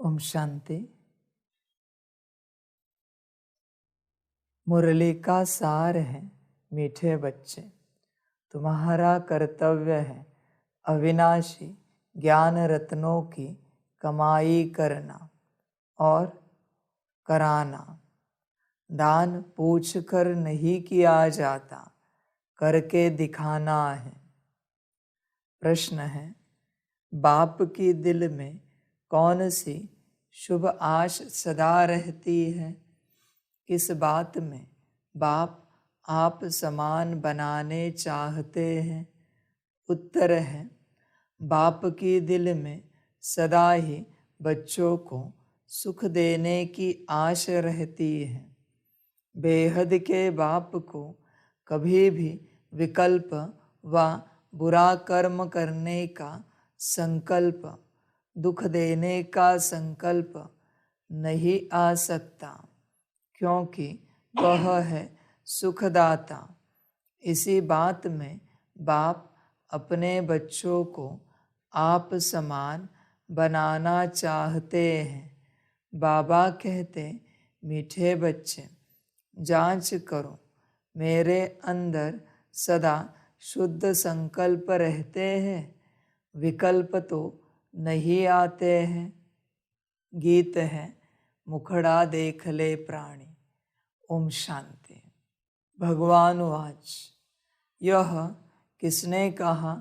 ओम शांति। मुरली का सार है मीठे बच्चे, तुम्हारा कर्तव्य है अविनाशी ज्ञान रत्नों की कमाई करना और कराना। दान पूछ कर नहीं किया जाता, करके दिखाना है। प्रश्न है, बाप की दिल में कौन सी शुभ आश सदा रहती है? किस बात में बाप आप समान बनाने चाहते हैं? उत्तर है, बाप की दिल में सदा ही बच्चों को सुख देने की आश रहती है। बेहद के बाप को कभी भी विकल्प व बुरा कर्म करने का संकल्प, दुख देने का संकल्प नहीं आ सकता, क्योंकि वह है सुखदाता। इसी बात में बाप अपने बच्चों को आप समान बनाना चाहते हैं। बाबा कहते, मीठे बच्चे, जांच करो, मेरे अंदर सदा शुद्ध संकल्प रहते हैं, विकल्प तो नहीं आते हैं। गीत है, मुखड़ा देख ले प्राणी। ओम शांति। भगवान वाच, यह किसने कहा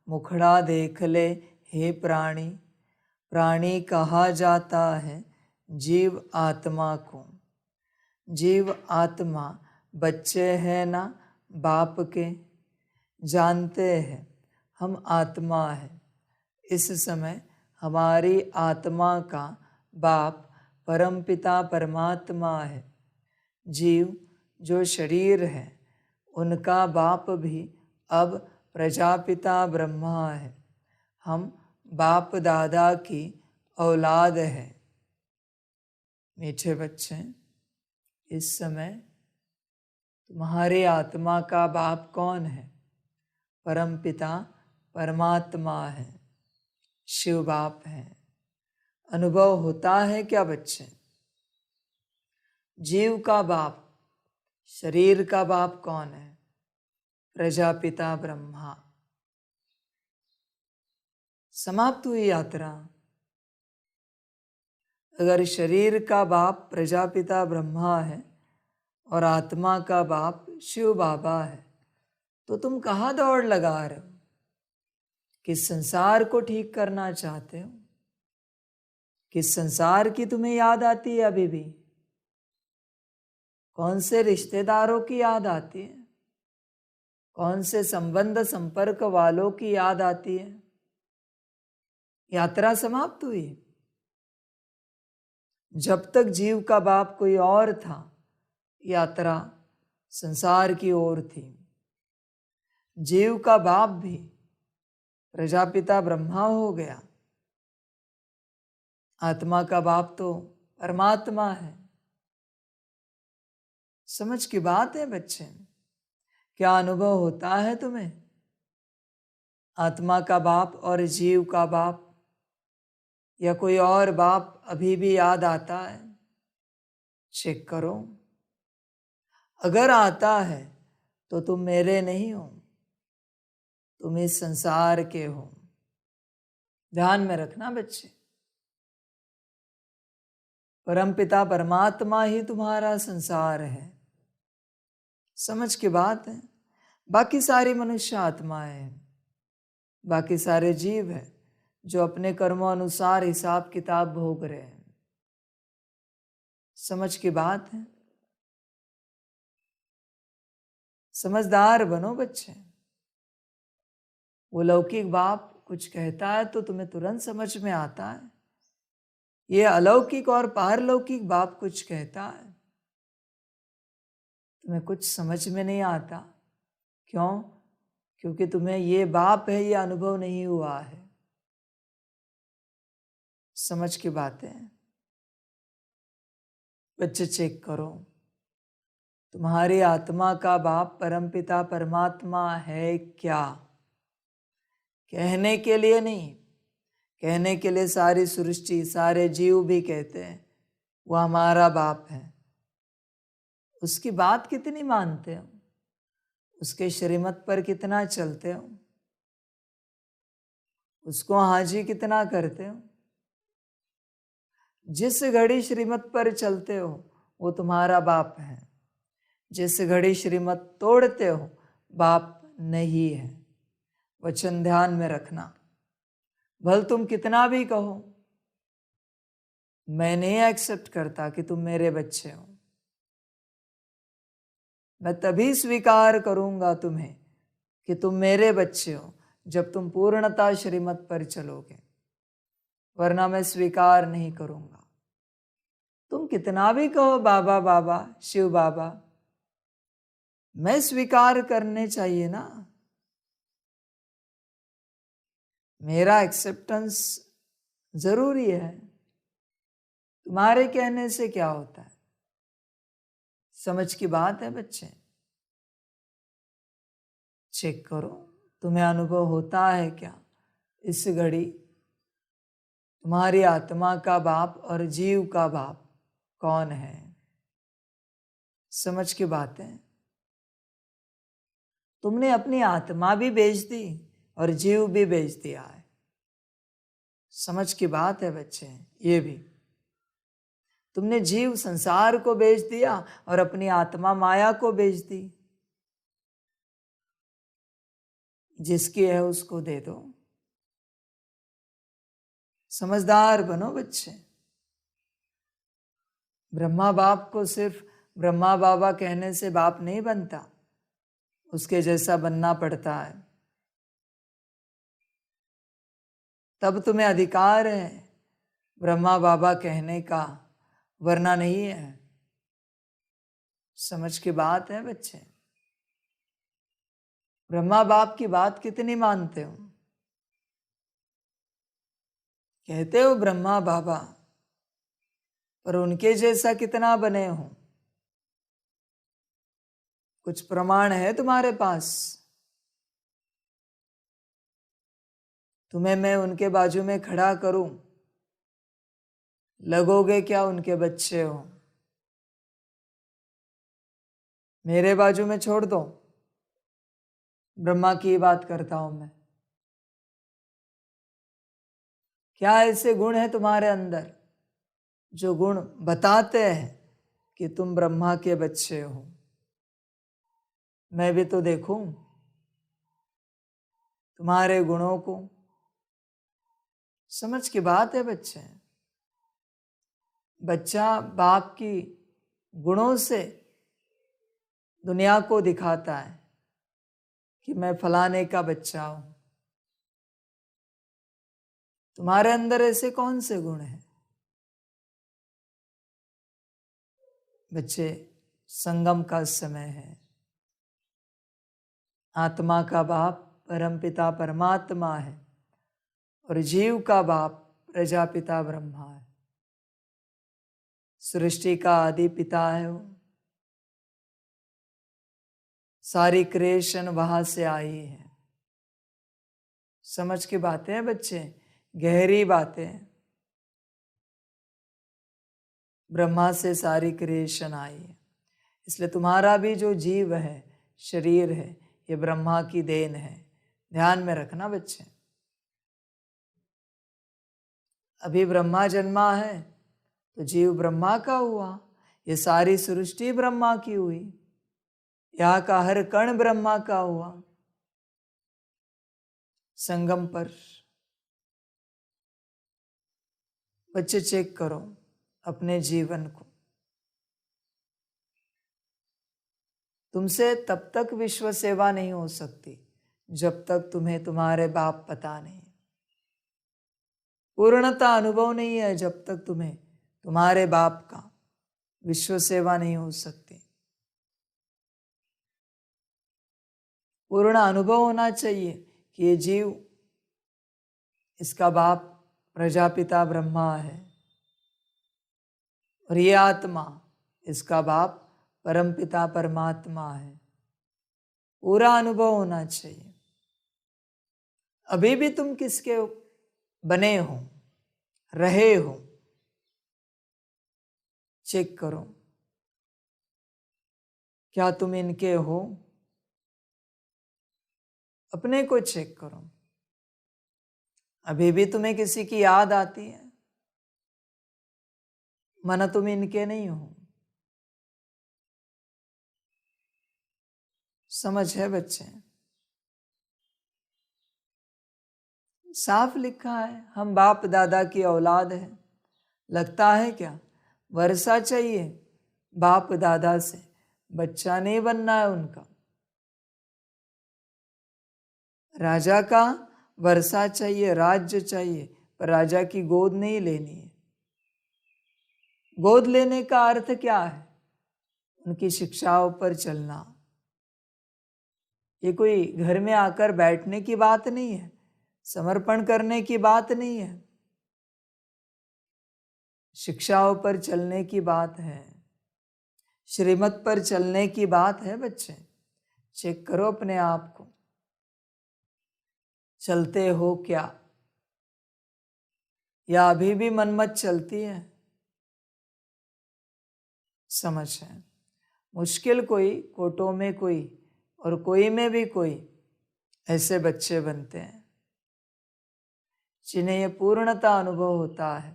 मुखड़ा देख ले हे प्राणी? प्राणी कहा जाता है जीव आत्मा को। जीव आत्मा बच्चे हैं ना बाप के। जानते हैं हम आत्मा है। इस समय हमारी आत्मा का बाप परमपिता परमात्मा है। जीव जो शरीर है, उनका बाप भी अब प्रजापिता ब्रह्मा है। हम बाप दादा की औलाद है। मीठे बच्चे, इस समय तुम्हारी आत्मा का बाप कौन है? परमपिता परमात्मा है, शिव बाप है। अनुभव होता है क्या बच्चे? जीव का बाप, शरीर का बाप कौन है? प्रजापिता ब्रह्मा। समाप्त हुई यात्रा। अगर शरीर का बाप प्रजापिता ब्रह्मा है और आत्मा का बाप शिव बाबा है, तो तुम कहाँ दौड़ लगा रहे हो? किस संसार को ठीक करना चाहते हो? किस संसार की तुम्हें याद आती है अभी भी? कौन से रिश्तेदारों की याद आती है? कौन से संबंध संपर्क वालों की याद आती है? यात्रा समाप्त हुई। जब तक जीव का बाप कोई और था, यात्रा संसार की ओर थी। जीव का बाप भी प्रजापिता ब्रह्मा हो गया। आत्मा का बाप तो परमात्मा है। समझ की बात है बच्चे। क्या अनुभव होता है तुम्हें? आत्मा का बाप और जीव का बाप या कोई और बाप अभी भी याद आता है? चेक करो। अगर आता है तो तुम मेरे नहीं हो, तुम इस संसार के हो। ध्यान में रखना बच्चे, परमपिता परमात्मा ही तुम्हारा संसार है। समझ की बात है। बाकी सारी मनुष्य आत्माएं हैं, बाकी सारे जीव हैं जो अपने कर्मों अनुसार हिसाब किताब भोग रहे हैं। समझ की बात है। समझदार बनो बच्चे। वो लौकिक बाप कुछ कहता है तो तुम्हें तुरंत समझ में आता है। ये अलौकिक और पारलौकिक बाप कुछ कहता है, तुम्हें कुछ समझ में नहीं आता। क्यों? क्योंकि तुम्हें ये बाप है ये अनुभव नहीं हुआ है। समझ की बातें बच्चे चेक करो। तुम्हारी आत्मा का बाप परमपिता परमात्मा है क्या? कहने के लिए नहीं, कहने के लिए सारी सृष्टि, सारे जीव भी कहते हैं वो हमारा बाप है। उसकी बात कितनी मानते हो? उसके श्रीमत पर कितना चलते हो? उसको हाजी कितना करते हो? जिस घड़ी श्रीमत पर चलते हो वो तुम्हारा बाप है, जिस घड़ी श्रीमत तोड़ते हो बाप नहीं है। वचन ध्यान में रखना। भल तुम कितना भी कहो, मैं नहीं एक्सेप्ट करता कि तुम मेरे बच्चे हो। मैं तभी स्वीकार करूंगा तुम्हें कि तुम मेरे बच्चे हो जब तुम पूर्णता श्रीमत पर चलोगे, वरना मैं स्वीकार नहीं करूंगा। तुम कितना भी कहो बाबा बाबा, शिव बाबा, मैं स्वीकार करने चाहिए ना। मेरा एक्सेप्टेंस जरूरी है। तुम्हारे कहने से क्या होता है? समझ की बात है बच्चे। चेक करो तुम्हें अनुभव होता है क्या इस घड़ी तुम्हारी आत्मा का बाप और जीव का बाप कौन है? समझ की बात है। तुमने अपनी आत्मा भी बेच दी और जीव भी बेच दिया है। समझ की बात है बच्चे। ये भी तुमने जीव संसार को बेच दिया और अपनी आत्मा माया को बेच दी। जिसकी है उसको दे दो। समझदार बनो बच्चे। ब्रह्मा बाप को सिर्फ ब्रह्मा बाबा कहने से बाप नहीं बनता, उसके जैसा बनना पड़ता है। तब तुम्हें अधिकार है ब्रह्मा बाबा कहने का, वरना नहीं है। समझ की बात है बच्चे। ब्रह्मा बाप की बात कितनी मानते हो? कहते हो ब्रह्मा बाबा, पर उनके जैसा कितना बने हो? कुछ प्रमाण है तुम्हारे पास? तुम्हें मैं उनके बाजू में खड़ा करूं, लगोगे क्या उनके बच्चे हो? मेरे बाजू में छोड़ दो, ब्रह्मा की बात करता हूं मैं। क्या ऐसे गुण है तुम्हारे अंदर जो गुण बताते हैं कि तुम ब्रह्मा के बच्चे हो? मैं भी तो देखूं तुम्हारे गुणों को। समझ की बात है बच्चे। बच्चा बाप की गुणों से दुनिया को दिखाता है कि मैं फलाने का बच्चा हूं। तुम्हारे अंदर ऐसे कौन से गुण हैं? बच्चे, संगम का समय है। आत्मा का बाप परमपिता परमात्मा है और जीव का बाप प्रजापिता ब्रह्मा है। सृष्टि का आदि पिता है वो। सारी क्रिएशन वहां से आई है। समझ की बातें हैं बच्चे, गहरी बातें। ब्रह्मा से सारी क्रिएशन आई है। इसलिए तुम्हारा भी जो जीव है, शरीर है, ये ब्रह्मा की देन है। ध्यान में रखना बच्चे। अभी ब्रह्मा जन्मा है तो जीव ब्रह्मा का हुआ, ये सारी सृष्टि ब्रह्मा की हुई, यहाँ का हर कण ब्रह्मा का हुआ। संगम पर बच्चे चेक करो अपने जीवन को। तुमसे तब तक विश्व सेवा नहीं हो सकती जब तक तुम्हें तुम्हारे बाप पता नहीं, पूर्णता अनुभव नहीं है जब तक तुम्हें तुम्हारे बाप का विश्व सेवा नहीं हो सकती। पूर्ण अनुभव होना चाहिए कि ये जीव, इसका बाप प्रजापिता ब्रह्मा है और ये आत्मा, इसका बाप परमपिता परमात्मा है। पूरा अनुभव होना चाहिए। अभी भी तुम किसके हो? बने हो, रहे हो, चेक करो क्या तुम इनके हो। अपने को चेक करो, अभी भी तुम्हें किसी की याद आती है? माना तुम इनके नहीं हो। समझ है बच्चे? साफ लिखा है हम बाप दादा की औलाद है। लगता है क्या वर्षा चाहिए बाप दादा से? बच्चा नहीं बनना है उनका। राजा का वर्षा चाहिए, राज्य चाहिए, पर राजा की गोद नहीं लेनी है। गोद लेने का अर्थ क्या है? उनकी शिक्षाओं पर चलना। ये कोई घर में आकर बैठने की बात नहीं है, समर्पण करने की बात नहीं है, शिक्षाओं पर चलने की बात है, श्रीमत पर चलने की बात है। बच्चे चेक करो अपने आप को, चलते हो क्या? या अभी भी मनमत चलती है? समझ है? मुश्किल कोई, कोटों में कोई और कोई में भी कोई ऐसे बच्चे बनते हैं जिन्हें ये पूर्णता अनुभव होता है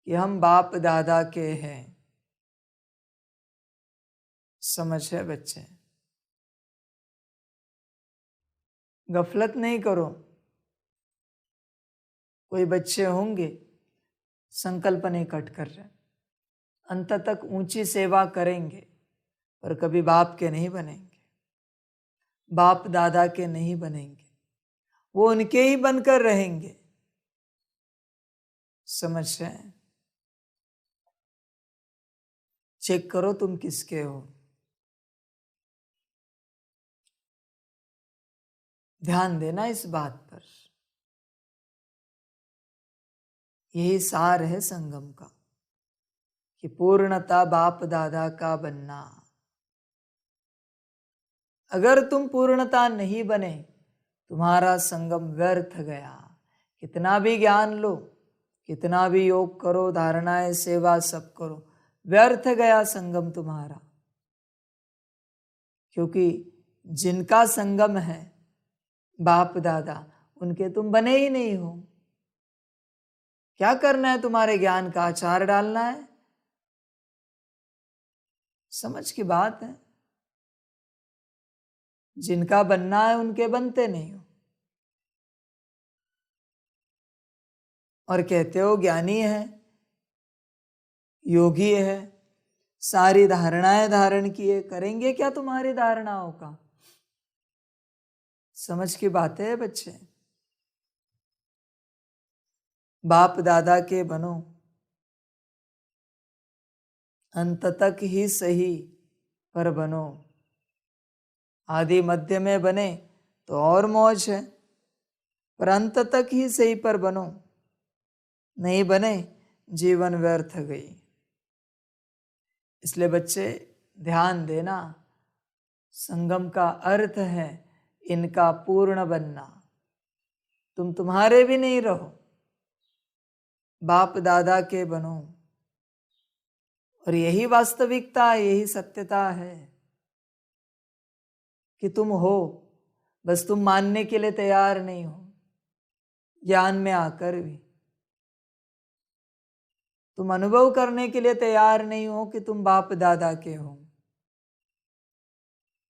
कि हम बाप दादा के हैं। समझ है बच्चे? गफलत नहीं करो। कोई बच्चे होंगे संकल्प नहीं कट कर रहे, अंत तक ऊंची सेवा करेंगे, पर कभी बाप के नहीं बनेंगे, बाप दादा के नहीं बनेंगे, वो उनके ही बनकर रहेंगे। समझ रहे हैं? चेक करो तुम किसके हो। ध्यान देना इस बात पर। यही सार है संगम का कि पूर्णता बाप दादा का बनना। अगर तुम पूर्णता नहीं बने, तुम्हारा संगम व्यर्थ गया। कितना भी ज्ञान लो, कितना भी योग करो, धारणाएं, सेवा सब करो, व्यर्थ गया संगम तुम्हारा। क्योंकि जिनका संगम है बाप दादा, उनके तुम बने ही नहीं हो। क्या करना है? तुम्हारे ज्ञान का अचार डालना है। समझ की बात है। जिनका बनना है उनके बनते नहीं हो, और कहते हो ज्ञानी है, योगी है, सारी धारणाएं धारण किए, करेंगे क्या तुम्हारी धारणाओं का? समझ की बात है बच्चे। बाप दादा के बनो, अंत तक ही सही पर बनो। आदि मध्य में बने तो और मौज है, पर अंत तक ही सही पर बनो। नहीं बने, जीवन व्यर्थ गई। इसलिए बच्चे ध्यान देना, संगम का अर्थ है इनका पूर्ण बनना। तुम तुम्हारे भी नहीं रहो, बाप दादा के बनो। और यही वास्तविकता, यही सत्यता है कि तुम हो, बस तुम मानने के लिए तैयार नहीं हो। ज्ञान में आकर भी तुम अनुभव करने के लिए तैयार नहीं हो कि तुम बाप दादा के हो।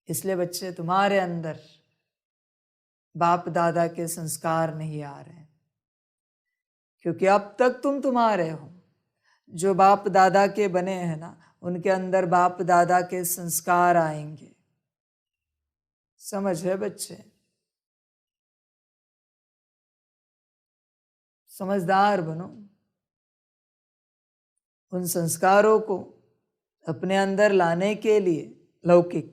इसलिए बच्चे तुम्हारे अंदर बाप दादा के संस्कार नहीं आ रहे, क्योंकि अब तक तुम तुम्हारे हो। जो बाप दादा के बने हैं ना, उनके अंदर बाप दादा के संस्कार आएंगे। समझ है बच्चे? समझदार बनो। उन संस्कारों को अपने अंदर लाने के लिए लौकिक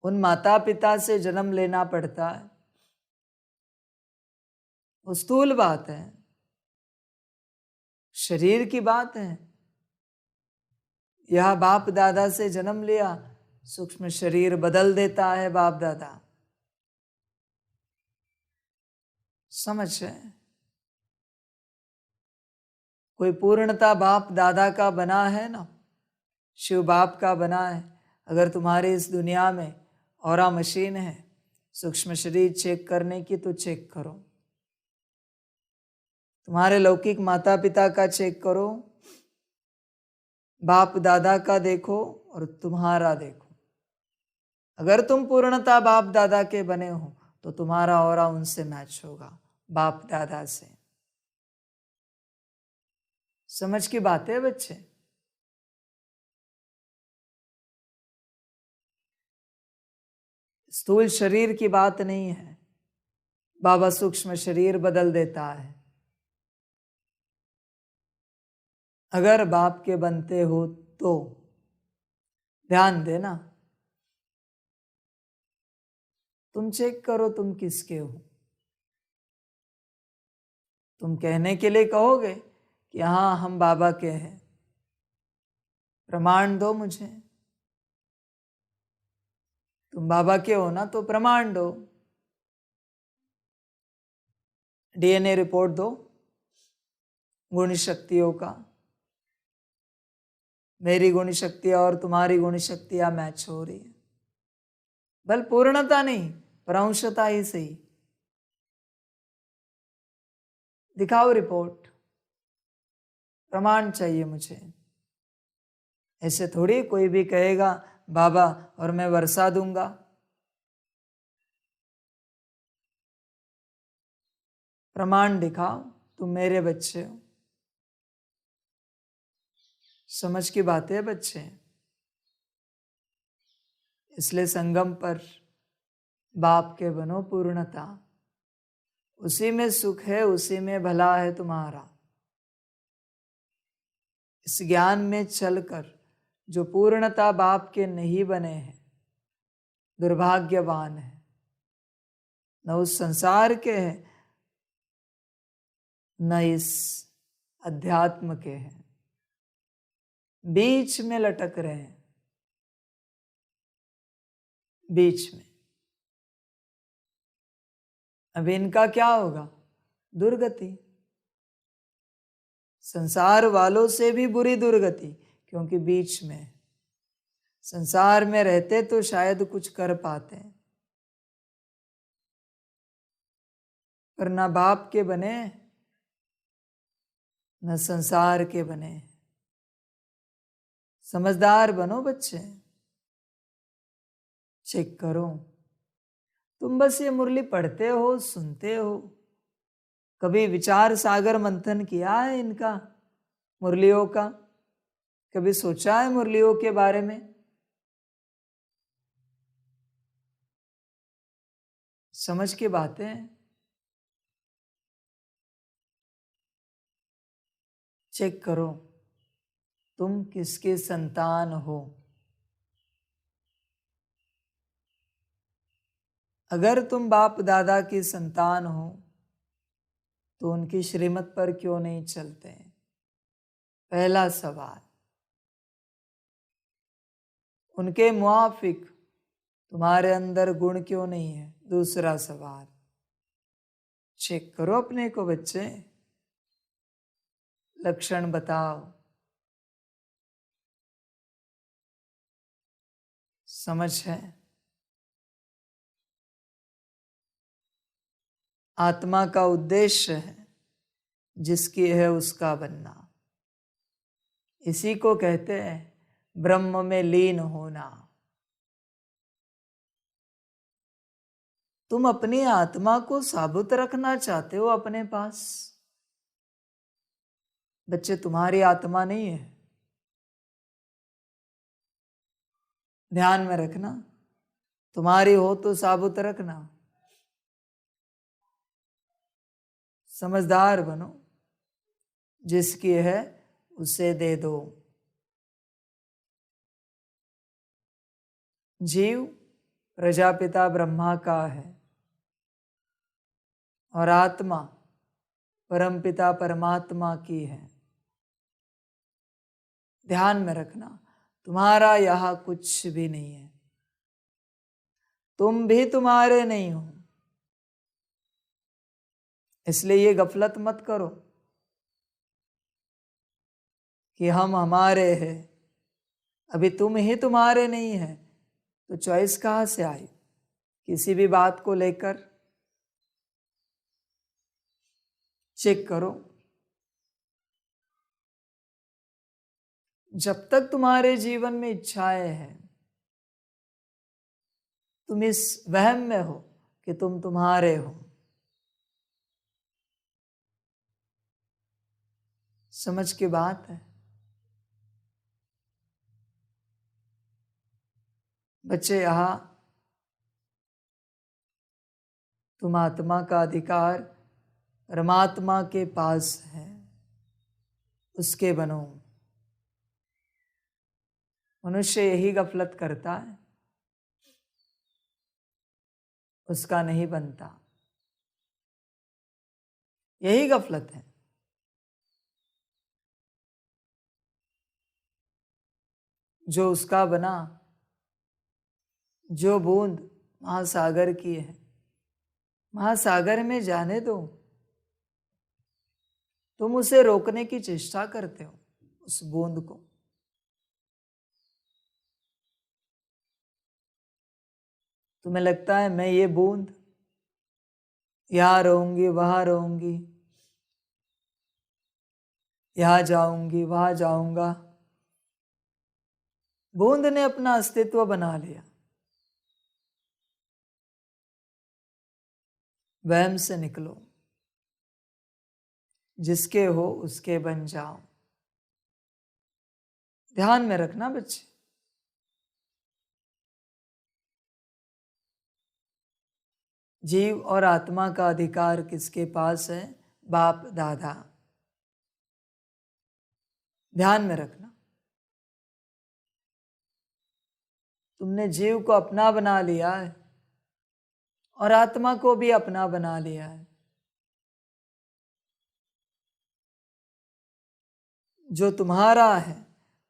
उन माता पिता से जन्म लेना पड़ता है। वो स्थूल बात है, शरीर की बात है। यह बाप दादा से जन्म लिया, सूक्ष्म शरीर बदल देता है बाप दादा। समझ है? कोई पूर्णता बाप दादा का बना है ना, शिव बाप का बना है। अगर तुम्हारी इस दुनिया में ऑरा मशीन है सूक्ष्म शरीर चेक करने की, तो चेक करो। तुम्हारे लौकिक माता पिता का चेक करो, बाप दादा का देखो और तुम्हारा देखो। अगर तुम पूर्णता बाप दादा के बने हो तो तुम्हारा ऑरा उनसे मैच होगा, बाप दादा से। समझ की बात है बच्चे? स्थूल शरीर की बात नहीं है, बाबा सूक्ष्म शरीर बदल देता है। अगर बाप के बनते हो तो ध्यान देना, तुम चेक करो तुम किसके हो। तुम कहने के लिए कहोगे कि हाँ हम बाबा के हैं, प्रमाण दो मुझे। तुम बाबा के हो ना, तो प्रमाण दो, डीएनए रिपोर्ट दो गुण शक्तियों का। मेरी गुण शक्तियां और तुम्हारी गुण शक्तियां मैच हो रही है। बल पूर्णता नहीं पर अंशता ही सही। दिखाओ रिपोर्ट, प्रमाण चाहिए मुझे। ऐसे थोड़ी कोई भी कहेगा बाबा और मैं वर्षा दूंगा। प्रमाण दिखाओ तुम मेरे बच्चे हो। समझ की बात है बच्चे? इसलिए संगम पर बाप के बनो पूर्णता, उसी में सुख है, उसी में भला है तुम्हारा। इस ज्ञान में चलकर जो पूर्णता बाप के नहीं बने हैं दुर्भाग्यवान है, न उस संसार के हैं न इस अध्यात्म के हैं, बीच में लटक रहे हैं। बीच में अब इनका क्या होगा? दुर्गति। संसार वालों से भी बुरी दुर्गति, क्योंकि बीच में। संसार में रहते तो शायद कुछ कर पाते, पर ना बाप के बने न संसार के बने। समझदार बनो बच्चे, चेक करो। तुम बस ये मुरली पढ़ते हो, सुनते हो, कभी विचार सागर मंथन किया है इनका, मुरलियों का? कभी सोचा है मुरलियों के बारे में? समझ की बातें चेक करो, तुम किसके संतान हो। अगर तुम बाप दादा की संतान हो तो उनकी श्रीमत पर क्यों नहीं चलते? पहला सवाल। उनके मुआफिक तुम्हारे अंदर गुण क्यों नहीं है? दूसरा सवाल। चेक करो अपने को बच्चे, लक्षण बताओ। समझ है? आत्मा का उद्देश्य है जिसकी है उसका बनना। इसी को कहते हैं ब्रह्म में लीन होना। तुम अपनी आत्मा को साबुत रखना चाहते हो अपने पास। बच्चे तुम्हारी आत्मा नहीं है, ध्यान में रखना। तुम्हारी हो तो साबुत रखना। समझदार बनो, जिसकी है उसे दे दो। जीव प्रजापिता ब्रह्मा का है और आत्मा परमपिता परमात्मा की है। ध्यान में रखना, तुम्हारा यहां कुछ भी नहीं है, तुम भी तुम्हारे नहीं हो। इसलिए ये गफलत मत करो कि हम हमारे हैं, अभी तुम ही तुम्हारे नहीं है, तो चॉइस कहाँ से आई किसी भी बात को लेकर? चेक करो। जब तक तुम्हारे जीवन में इच्छाएं हैं, तुम इस वहम में हो कि तुम तुम्हारे हो। समझ की बात है बच्चे। यहां तुम आत्मा का अधिकार परमात्मा के पास है, उसके बनो। मनुष्य यही गफलत करता है, उसका नहीं बनता। यही गफलत है। जो उसका बना, जो बूंद महासागर की है, महासागर में जाने दो। तुम उसे रोकने की चेष्टा करते हो, उस बूंद को। तुम्हें लगता है मैं ये बूंद यहां रहूंगी, वहां रहूंगी, यहां जाऊंगी, वहां जाऊंगा। बूंद ने अपना अस्तित्व बना लिया। वहम से निकलो, जिसके हो उसके बन जाओ। ध्यान में रखना बच्चे। जीव और आत्मा का अधिकार किसके पास है? बाप दादा। ध्यान में रखना। तुमने जीव को अपना बना लिया है और आत्मा को भी अपना बना लिया है। जो तुम्हारा है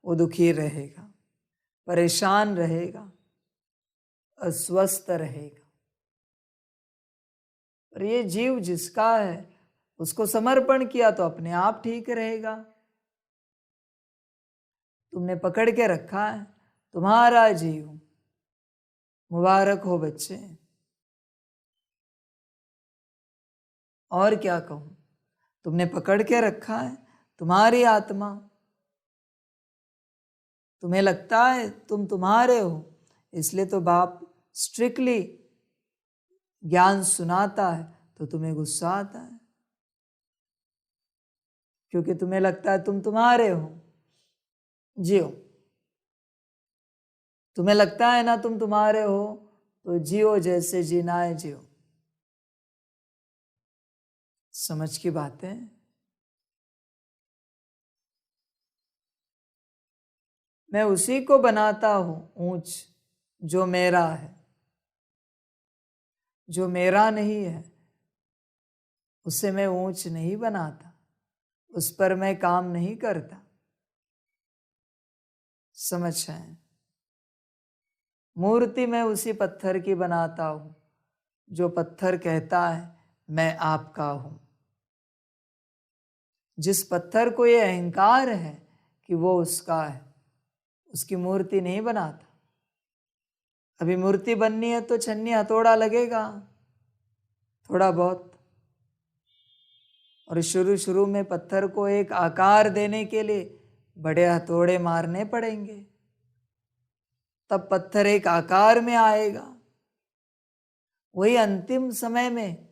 वो दुखी रहेगा, परेशान रहेगा, अस्वस्थ रहेगा। और ये जीव जिसका है उसको समर्पण किया तो अपने आप ठीक रहेगा। तुमने पकड़ के रखा है तुम्हारा जीव। मुबारक हो बच्चे। और क्या कहूं, तुमने पकड़ के रखा है तुम्हारी आत्मा। तुम्हें लगता है तुम तुम्हारे हो, इसलिए तो बाप स्ट्रिक्टली ज्ञान सुनाता है तो तुम्हें गुस्सा आता है, क्योंकि तुम्हें लगता है तुम तुम्हारे हो। जियो। तुम्हें लगता है ना तुम तुम्हारे हो, तो जियो जैसे जीना है जियो। समझ की बातें। मैं उसी को बनाता हूं ऊंच जो मेरा है। जो मेरा नहीं है उसे मैं ऊंच नहीं बनाता, उस पर मैं काम नहीं करता। समझ है? मूर्ति मैं उसी पत्थर की बनाता हूं जो पत्थर कहता है मैं आपका हूं। जिस पत्थर को ये अहंकार है कि वो उसका है, उसकी मूर्ति नहीं बनाता। अभी मूर्ति बननी है तो छन्नी हथौड़ा लगेगा थोड़ा बहुत, और शुरू शुरू में पत्थर को एक आकार देने के लिए बड़े हथौड़े मारने पड़ेंगे, तब पत्थर एक आकार में आएगा। वही अंतिम समय में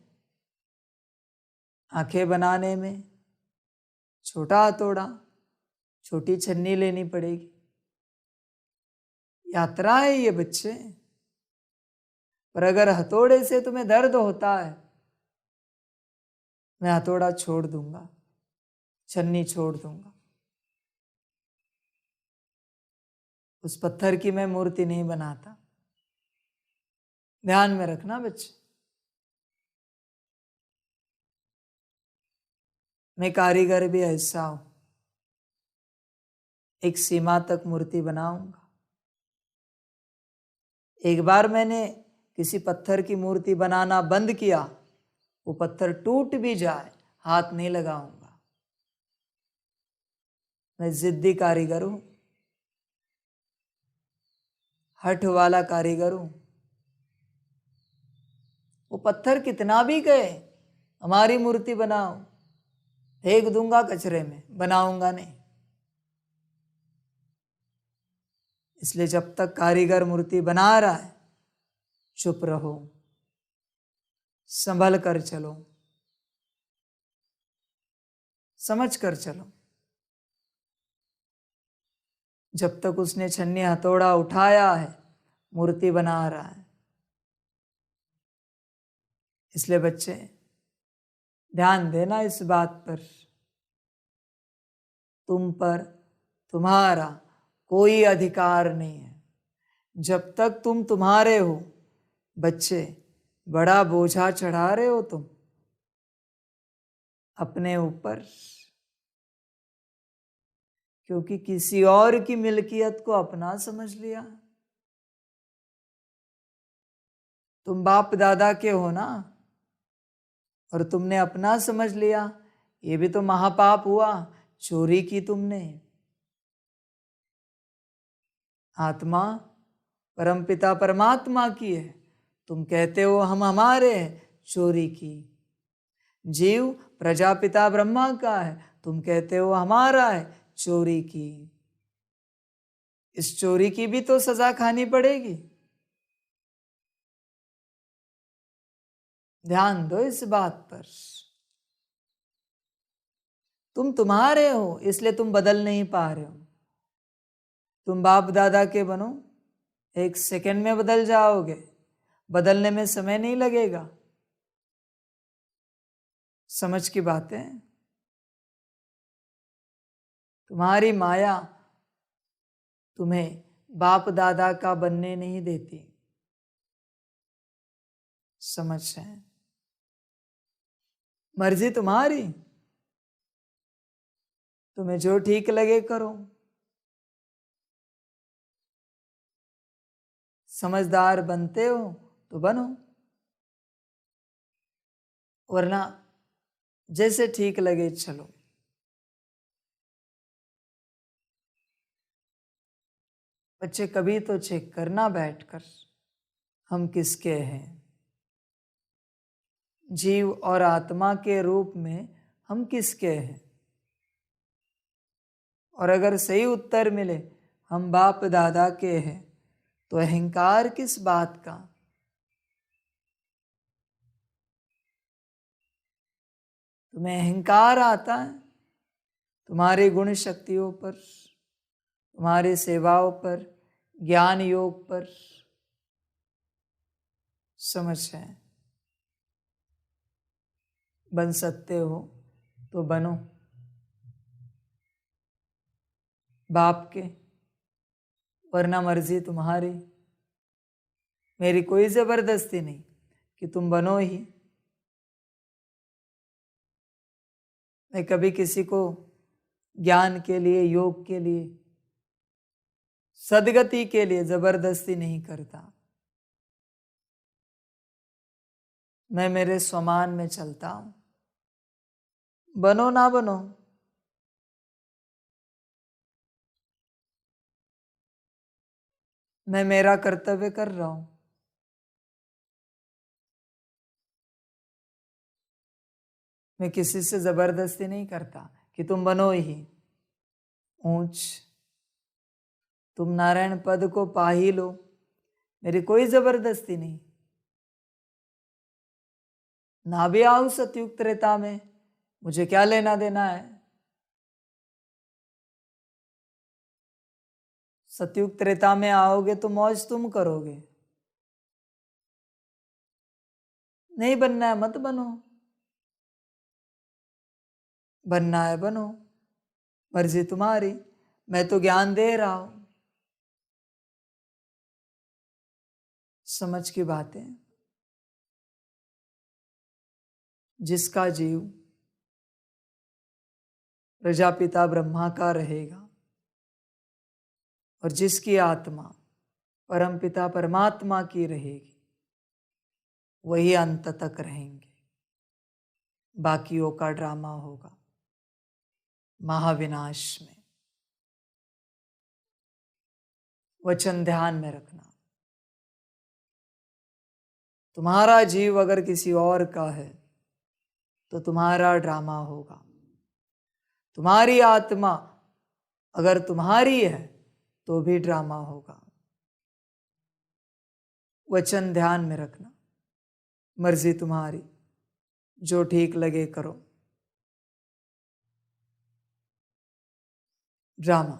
आंखें बनाने में छोटा हथौड़ा, छोटी छन्नी लेनी पड़ेगी। यात्रा है ये बच्चे। पर अगर हथौड़े से तुम्हें दर्द होता है, मैं हथौड़ा छोड़ दूंगा, छन्नी छोड़ दूंगा। उस पत्थर की मैं मूर्ति नहीं बनाता। ध्यान में रखना बच्चे। मैं कारीगर भी ऐसा हूं, एक सीमा तक मूर्ति बनाऊंगा। एक बार मैंने किसी पत्थर की मूर्ति बनाना बंद किया, वो पत्थर टूट भी जाए हाथ नहीं लगाऊंगा। मैं जिद्दी कारीगर हूं, हठ वाला कारीगर हूं। वो पत्थर कितना भी कहे हमारी मूर्ति बनाओ, फेंक दूंगा कचरे में, बनाऊंगा नहीं। इसलिए जब तक कारीगर मूर्ति बना रहा है चुप रहो, संभल कर चलो, समझ कर चलो। जब तक उसने छन्नी हथौड़ा उठाया है मूर्ति बना रहा है। इसलिए बच्चे ध्यान देना इस बात पर, तुम पर तुम्हारा कोई अधिकार नहीं है। जब तक तुम तुम्हारे हो बच्चे, बड़ा बोझा चढ़ा रहे हो तुम अपने ऊपर, क्योंकि किसी और की मिल्कियत को अपना समझ लिया। तुम बाप दादा के हो ना, और तुमने अपना समझ लिया, ये भी तो महापाप हुआ। चोरी की तुमने। आत्मा परमपिता परमात्मा की है, तुम कहते हो हम हमारे हैं, चोरी की। जीव प्रजापिता ब्रह्मा का है, तुम कहते हो हमारा है, चोरी की। इस चोरी की भी तो सजा खानी पड़ेगी। ध्यान दो इस बात पर। तुम तुम्हारे हो, इसलिए तुम बदल नहीं पा रहे हो। तुम बाप दादा के बनो, 1 सेकंड में बदल जाओगे, बदलने में समय नहीं लगेगा। समझ की बातें। तुम्हारी माया तुम्हें बाप दादा का बनने नहीं देती। समझ है? मर्जी तुम्हारी, तुम्हें जो ठीक लगे करो। समझदार बनते हो तो बनो, वरना जैसे ठीक लगे चलो। बच्चे कभी तो चेक करना बैठकर, हम किसके हैं। जीव और आत्मा के रूप में हम किसके हैं। और अगर सही उत्तर मिले हम बाप दादा के हैं, तो अहंकार किस बात का। तुम्हें अहंकार आता है तुम्हारी गुण शक्तियों पर, तुम्हारी सेवाओं पर, ज्ञान योग पर। समझ है? बन सकते हो तो बनो बाप के, वरना मर्जी तुम्हारी। मेरी कोई जबरदस्ती नहीं कि तुम बनो ही। मैं कभी किसी को ज्ञान के लिए, योग के लिए, सदगति के लिए जबरदस्ती नहीं करता। मैं मेरे स्वमान में चलता हूं। बनो ना बनो, मैं मेरा कर्तव्य कर रहा हूं। मैं किसी से जबरदस्ती नहीं करता कि तुम बनो ही ऊंच, तुम नारायण पद को पा ही लो, मेरी कोई जबरदस्ती नहीं। ना भी आऊं सतयुग त्रेता में, मुझे क्या लेना देना है। सतयुग त्रेता में आओगे तो मौज तुम करोगे, नहीं बनना है मत बनो, बनना है बनो, मर्जी तुम्हारी। मैं तो ज्ञान दे रहा हूं। समझ की बातें। जिसका जीव प्रजापिता ब्रह्मा का रहेगा और जिसकी आत्मा परमपिता परमात्मा की रहेगी, वही अंत तक रहेंगे। बाकियों का ड्रामा होगा महाविनाश में। वचन ध्यान में रखना, तुम्हारा जीव अगर किसी और का है तो तुम्हारा ड्रामा होगा। तुम्हारी आत्मा अगर तुम्हारी है तो भी ड्रामा होगा। वचन ध्यान में रखना, मर्जी तुम्हारी, जो ठीक लगे करो। ड्रामा।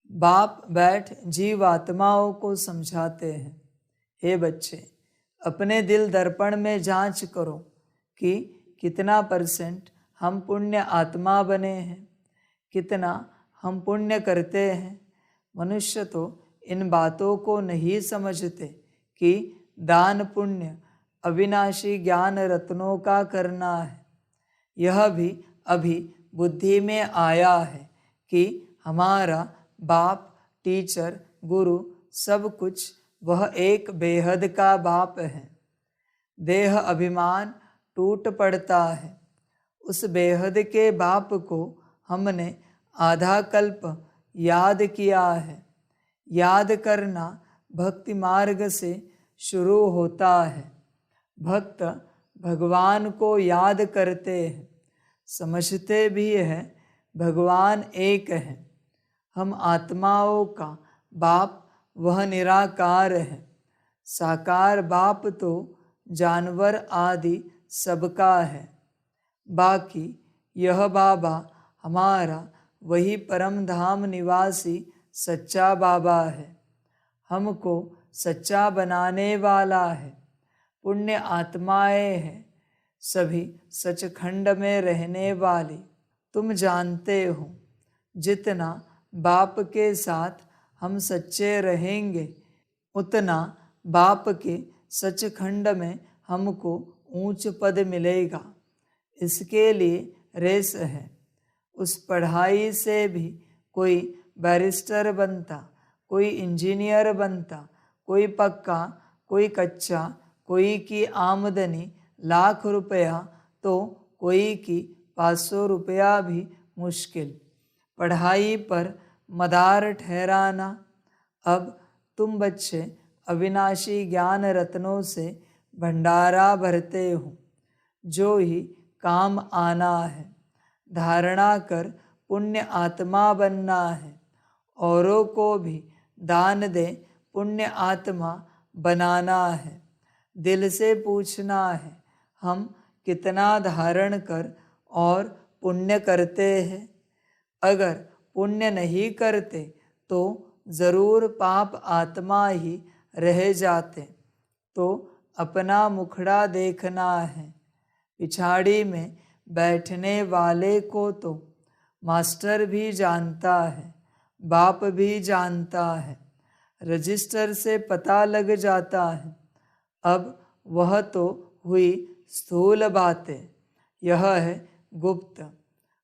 बाप बैठ जीव आत्माओं को समझाते हैं, हे बच्चे, अपने दिल दर्पण में जांच करो कि कितना % हम पुण्य आत्मा बने हैं, कितना हम पुण्य करते हैं। मनुष्य तो इन बातों को नहीं समझते कि दान पुण्य अविनाशी ज्ञान रत्नों का करना है। यह भी अभी बुद्धि में आया है कि हमारा बाप, टीचर, गुरु, सब कुछ वह एक बेहद का बाप है। देह अभिमान टूट पड़ता है। उस बेहद के बाप को हमने आधा कल्प याद किया है। याद करना भक्ति मार्ग से शुरू होता है। भक्त भगवान को याद करते हैं, समझते भी हैं भगवान एक है। हम आत्माओं का बाप वह निराकार है। साकार बाप तो जानवर आदि सबका है। बाकी यह बाबा हमारा वही परम धाम निवासी सच्चा बाबा है। हमको सच्चा बनाने वाला है। पुण्य आत्माएं हैं, सभी सचखंड में रहने वाली। तुम जानते हो, जितना बाप के साथ हम सच्चे रहेंगे, उतना बाप के सचखंड में हमको ऊंच पद मिलेगा। इसके लिए रेस है। उस पढ़ाई से भी कोई बैरिस्टर बनता, कोई इंजीनियर बनता, कोई पक्का, कोई कच्चा, कोई की आमदनी ₹1,00,000 तो कोई की 500 रुपया भी मुश्किल। पढ़ाई पर मदार ठहराना। अब तुम बच्चे अविनाशी ज्ञान रत्नों से भंडारा भरते हो, जो ही काम आना है। धारणा कर पुण्य आत्मा बनना है। औरों को भी दान दे पुण्य आत्मा बनाना है। दिल से पूछना है, हम कितना धारण कर और पुण्य करते हैं। अगर पुण्य नहीं करते तो ज़रूर पाप आत्मा ही रह जाते। तो अपना मुखड़ा देखना है। पिछाड़ी में बैठने वाले को तो मास्टर भी जानता है, बाप भी जानता है, रजिस्टर से पता लग जाता है। अब वह तो हुई स्थूल बातें, यह है गुप्त।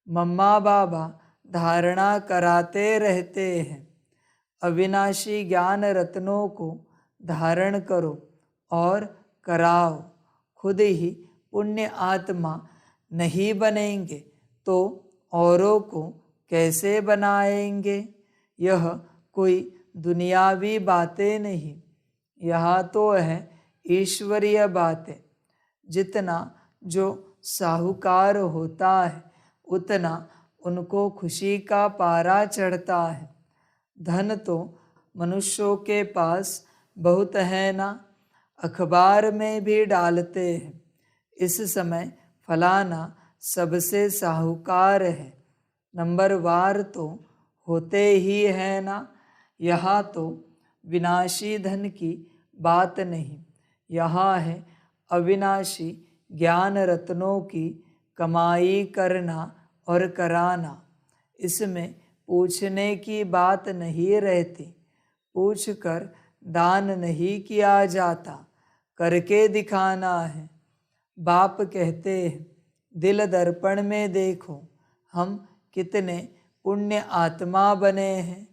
मम्मा बाबा धारणा कराते रहते हैं। अविनाशी ज्ञान रत्नों को धारण करो और कराओ। खुद ही पुण्य आत्मा नहीं बनेंगे तो औरों को कैसे बनाएंगे। यह कोई दुनियावी बातें नहीं, यह तो है ईश्वरीय बातें। जितना जो साहूकार होता है, उतना उनको खुशी का पारा चढ़ता है। धन तो मनुष्यों के पास बहुत है ना, अखबार में भी डालते हैं। इस समय फलाना सबसे साहूकार है, नंबरवार तो होते ही है ना। यहाँ तो विनाशी धन की बात नहीं, यहाँ है अविनाशी ज्ञान रत्नों की कमाई करना और कराना। इसमें पूछने की बात नहीं रहती। पूछकर दान नहीं किया जाता, करके दिखाना है। बाप कहते हैं, दिल दर्पण में देखो, हम कितने पुण्य आत्मा बने हैं।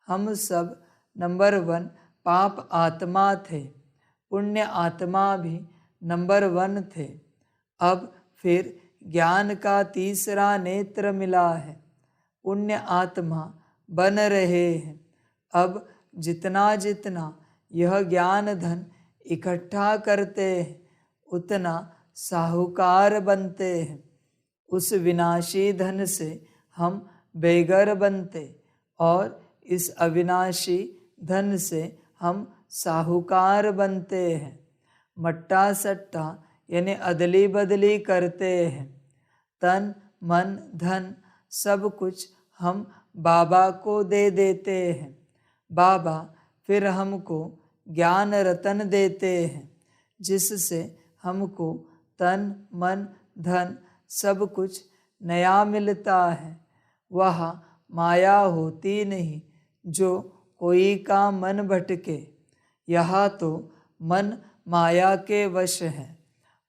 हम सब नंबर 1 पाप आत्मा थे, पुण्य आत्मा भी नंबर 1 थे। अब फिर ज्ञान का तीसरा नेत्र मिला है, पुण्य आत्मा बन रहे हैं। अब जितना जितना यह ज्ञान धन इकट्ठा करते हैं उतना साहूकार बनते हैं। उस विनाशी धन से हम बेघर बनते और इस अविनाशी धन से हम साहूकार बनते हैं। मट्टा सट्टा यानी अदली बदली करते हैं। तन मन धन सब कुछ हम बाबा को दे देते हैं। बाबा फिर हमको ज्ञान रतन देते हैं, जिससे हमको तन मन धन सब कुछ नया मिलता है। वह माया होती नहीं जो कोई का मन भटके। यहाँ तो मन माया के वश है।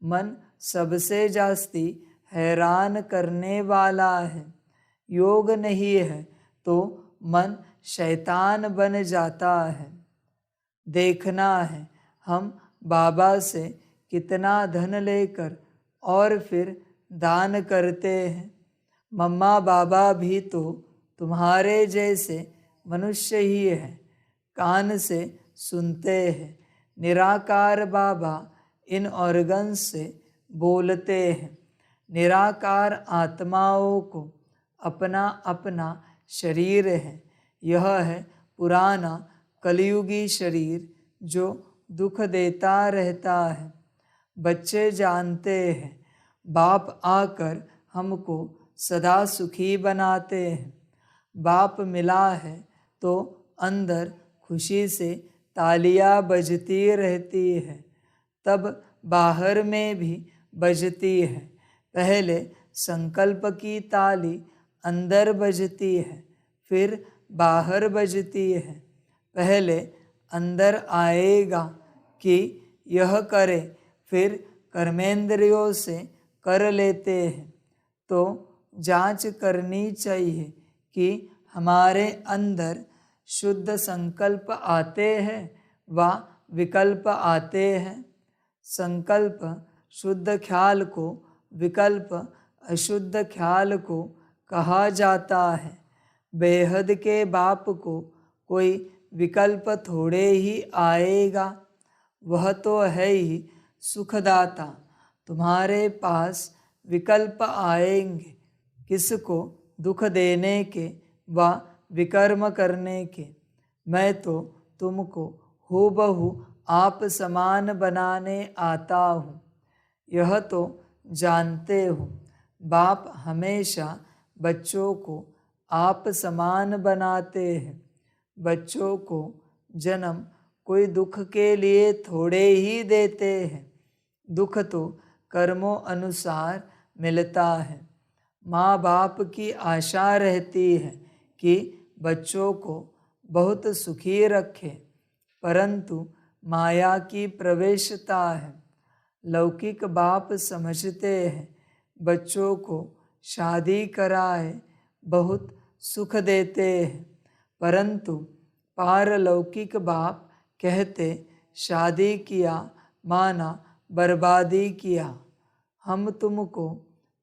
मन सबसे जास्ती हैरान करने वाला है। योग नहीं है तो मन शैतान बन जाता है। देखना है हम बाबा से कितना धन लेकर और फिर दान करते हैं। मम्मा बाबा भी तो तुम्हारे जैसे मनुष्य ही है, कान से सुनते हैं। निराकार बाबा इन ऑर्गन्स से बोलते हैं। निराकार आत्माओं को अपना अपना शरीर है। यह है पुराना कलयुगी शरीर जो दुख देता रहता है। बच्चे जानते हैं बाप आकर हमको सदा सुखी बनाते हैं। बाप मिला है तो अंदर खुशी से तालियां बजती रहती है, तब बाहर में भी बजती है। पहले संकल्प की ताली अंदर बजती है, फिर बाहर बजती है। पहले अंदर आएगा कि यह करे, फिर कर्मेंद्रियों से कर लेते हैं। तो जांच करनी चाहिए कि हमारे अंदर शुद्ध संकल्प आते हैं व विकल्प आते हैं। संकल्प शुद्ध ख्याल को, विकल्प अशुद्ध ख्याल को कहा जाता है। बेहद के बाप को कोई विकल्प थोड़े ही आएगा, वह तो है ही सुखदाता। तुम्हारे पास विकल्प आएंगे, किसको दुख देने के व विकर्म करने के। मैं तो तुमको हूबहू आप समान बनाने आता हूँ, यह तो जानते हो। बाप हमेशा बच्चों को आप समान बनाते हैं। बच्चों को जन्म कोई दुख के लिए थोड़े ही देते हैं। दुख तो कर्मों अनुसार मिलता है। माँ बाप की आशा रहती है कि बच्चों को बहुत सुखी रखे, परंतु माया की प्रवेशता है। लौकिक बाप समझते हैं बच्चों को शादी कराए बहुत सुख देते हैं, परंतु पारलौकिक बाप कहते शादी किया माना बर्बादी किया। हम तुमको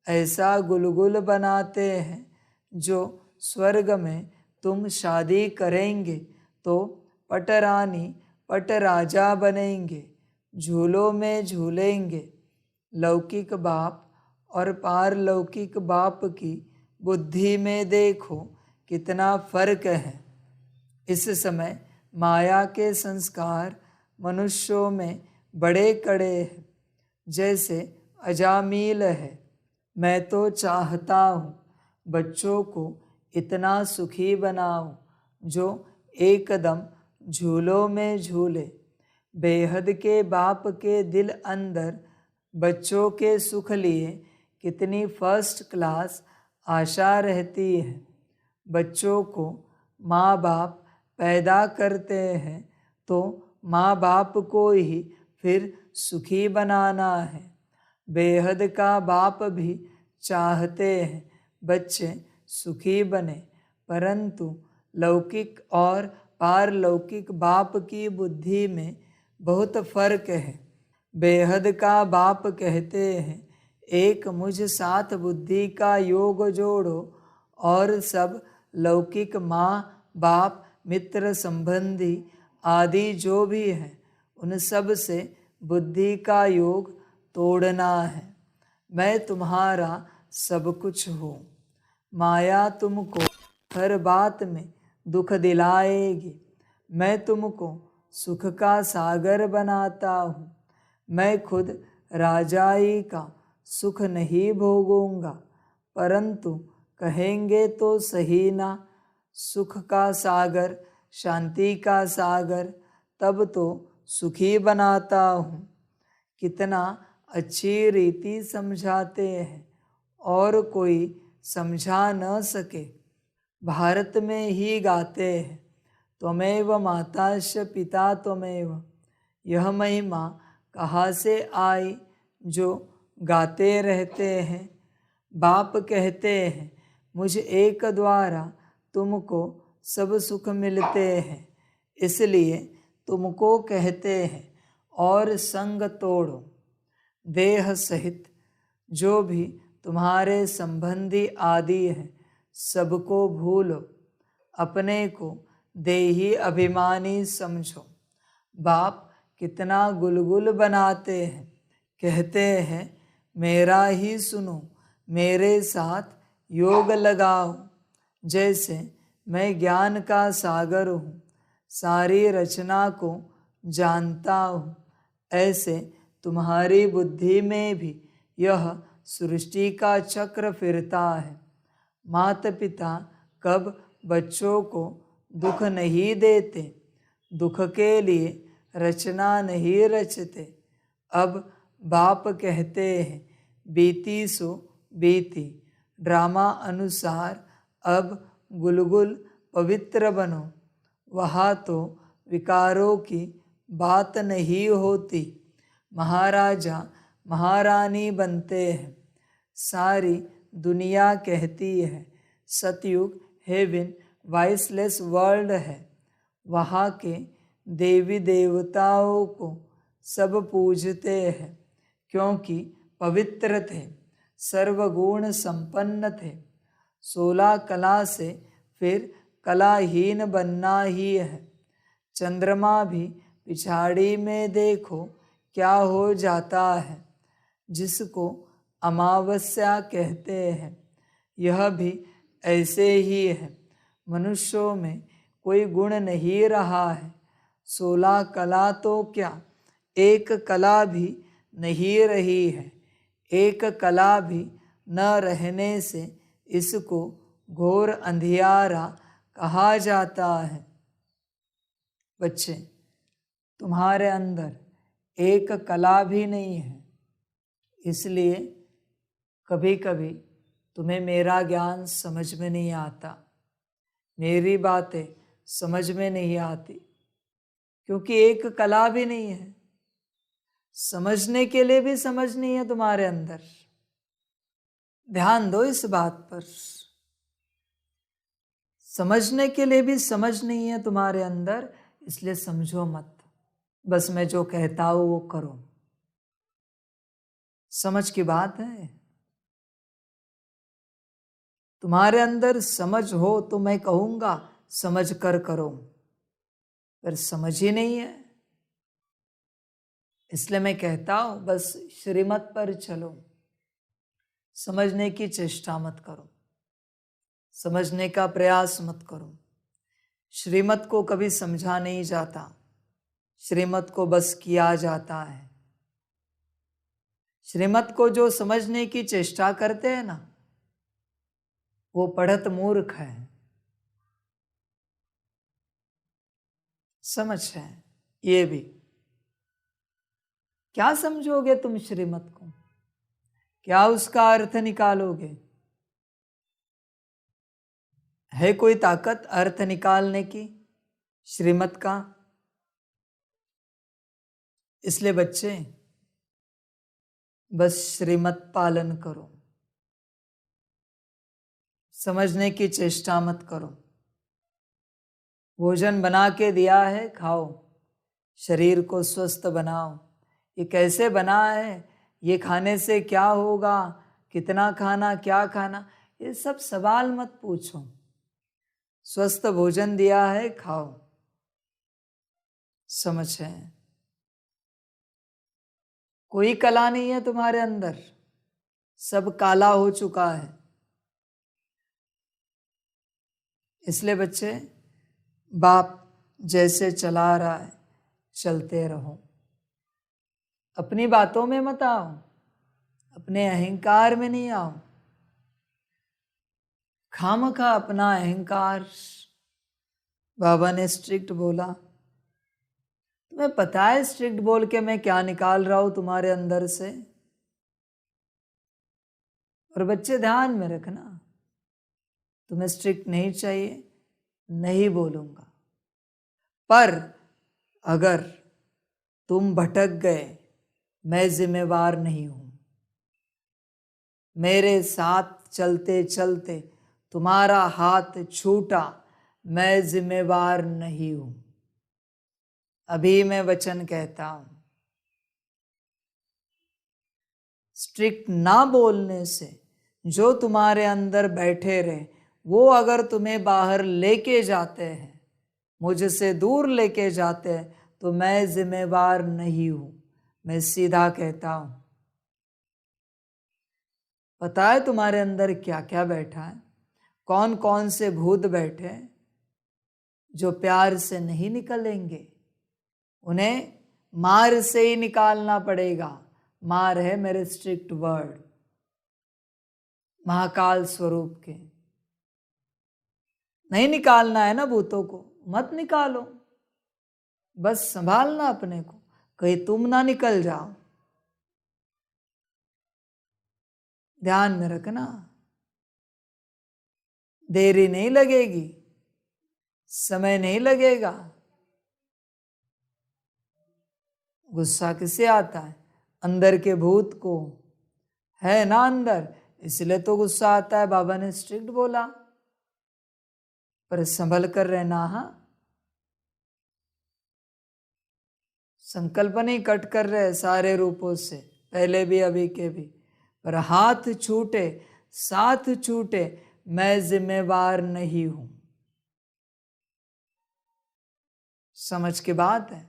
ऐसा गुलगुल बनाते हैं जो स्वर्ग में तुम शादी करेंगे तो पटरानी पट राजा बनेंगे, झूलों में झूलेंगे। लौकिक बाप और पारलौकिक बाप की बुद्धि में देखो कितना फर्क है। इस समय माया के संस्कार मनुष्यों में बड़े कड़े हैं, जैसे अजामील है। मैं तो चाहता हूँ बच्चों को इतना सुखी बनाऊं जो एकदम झूलों में झूले। बेहद के बाप के दिल अंदर बच्चों के सुख लिए कितनी फर्स्ट क्लास आशा रहती है। बच्चों को माँ बाप पैदा करते हैं तो माँ बाप को ही फिर सुखी बनाना है। बेहद का बाप भी चाहते हैं बच्चे सुखी बने, परंतु लौकिक और पारलौकिक बाप की बुद्धि में बहुत फर्क है। बेहद का बाप कहते हैं एक मुझ साथ बुद्धि का योग जोड़ो और सब लौकिक माँ बाप मित्र संबंधी आदि जो भी है उन सब से बुद्धि का योग तोड़ना है। मैं तुम्हारा सब कुछ हूँ। माया तुमको हर बात में दुख दिलाएगी। मैं तुमको सुख का सागर बनाता हूँ। मैं खुद राजाई का सुख नहीं भोगूंगा, परंतु कहेंगे तो सही ना, सुख का सागर शांति का सागर तब तो सुखी बनाता हूँ। कितना अच्छी रीति समझाते हैं और कोई समझा न सके। भारत में ही गाते हैं, त्वमेव माताश्च पिता त्वमेव। यह महिमा कहाँ से आई जो गाते रहते हैं। बाप कहते हैं, मुझ एक द्वारा तुमको सब सुख मिलते हैं, इसलिए तुमको कहते हैं और संग तोड़ो। देह सहित जो भी तुम्हारे संबंधी आदि हैं सबको भूलो, अपने को देही अभिमानी समझो। बाप कितना गुलगुल बनाते हैं, कहते हैं मेरा ही सुनो, मेरे साथ योग लगाओ। जैसे मैं ज्ञान का सागर हूँ, सारी रचना को जानता हूँ, ऐसे तुम्हारी बुद्धि में भी यह सृष्टि का चक्र फिरता है। माता पिता कब बच्चों को दुख नहीं देते, दुख के लिए रचना नहीं रचते। अब बाप कहते हैं, बीती सो बीती, ड्रामा अनुसार अब गुलगुल पवित्र बनो। वहाँ तो विकारों की बात नहीं होती, महाराजा महारानी बनते हैं। सारी दुनिया कहती है सतयुग हेवन वाइसलेस वर्ल्ड है। वहाँ के देवी देवताओं को सब पूजते हैं, क्योंकि पवित्र थे, सर्वगुण संपन्न थे। 16 कला से फिर कलाहीन बनना ही है। चंद्रमा भी पिछाड़ी में देखो क्या हो जाता है, जिसको अमावस्या कहते हैं। यह भी ऐसे ही है। मनुष्यों में कोई गुण नहीं रहा है। 16 कला तो क्या, एक कला भी नहीं रही है। एक कला भी न रहने से इसको घोर अंधियारा कहा जाता है। बच्चे, तुम्हारे अंदर एक कला भी नहीं है, इसलिए कभी कभी तुम्हें मेरा ज्ञान समझ में नहीं आता, मेरी बातें समझ में नहीं आती, क्योंकि एक कला भी नहीं है। समझने के लिए भी समझ नहीं है तुम्हारे अंदर। ध्यान दो इस बात पर। समझने के लिए भी समझ नहीं है तुम्हारे अंदर, इसलिए समझो मत। बस मैं जो कहता हूं वो करो। समझ की बात है। तुम्हारे अंदर समझ हो तो मैं कहूंगा समझ कर करो, पर समझ ही नहीं है, इसलिए मैं कहता हूं बस श्रीमत पर चलो। समझने की चेष्टा मत करो, समझने का प्रयास मत करो। श्रीमत को कभी समझा नहीं जाता, श्रीमत को बस किया जाता है। श्रीमत को जो समझने की चेष्टा करते हैं ना, वो पढ़त मूर्ख है। समझ है ये भी। क्या समझोगे तुम श्रीमत को? क्या उसका अर्थ निकालोगे? है कोई ताकत अर्थ निकालने की श्रीमत का? इसलिए बच्चे बस श्रीमत पालन करो, समझने की चेष्टा मत करो। भोजन बना के दिया है, खाओ, शरीर को स्वस्थ बनाओ। ये कैसे बना है, ये खाने से क्या होगा, कितना खाना, क्या खाना, ये सब सवाल मत पूछो। स्वस्थ भोजन दिया है, खाओ। समझ है? कोई कला नहीं है तुम्हारे अंदर, सब काला हो चुका है। इसलिए बच्चे, बाप जैसे चला रहा है चलते रहो। अपनी बातों में मत आओ, अपने अहंकार में नहीं आओ। खामखा अपना अहंकार, बाबा ने स्ट्रिक्ट बोला, तुम्हें पता है स्ट्रिक्ट बोल के मैं क्या निकाल रहा हूं तुम्हारे अंदर से? और बच्चे ध्यान में रखना, तुम्हें स्ट्रिक्ट नहीं चाहिए, नहीं बोलूंगा, पर अगर तुम भटक गए, मैं जिम्मेवार नहीं हूं। मेरे साथ चलते चलते तुम्हारा हाथ छूटा, मैं जिम्मेवार नहीं हूं। अभी मैं वचन कहता हूं, स्ट्रिक्ट ना बोलने से जो तुम्हारे अंदर बैठे रहे, वो अगर तुम्हें बाहर लेके जाते हैं, मुझसे दूर लेके जाते हैं, तो मैं जिम्मेवार नहीं हूं। मैं सीधा कहता हूं। पता है तुम्हारे अंदर क्या क्या बैठा है, कौन कौन से भूत बैठे हैं जो प्यार से नहीं निकलेंगे। उन्हें मार से ही निकालना पड़ेगा। मार है मेरे स्ट्रिक्ट वर्ड, महाकाल स्वरूप के। नहीं निकालना है ना भूतों को, मत निकालो, बस संभालना अपने को, कहीं तुम ना निकल जाओ। ध्यान में रखना, देरी नहीं लगेगी, समय नहीं लगेगा। गुस्सा किसे आता है? अंदर के भूत को, है ना अंदर, इसलिए तो गुस्सा आता है। बाबा ने स्ट्रिक्ट बोला, पर संभल कर रहना। हाँ, संकल्प नहीं कट कर रहे सारे रूपों से, पहले भी अभी के भी, पर हाथ छूटे, साथ छूटे, मैं जिम्मेवार नहीं हूं। समझ की बात है?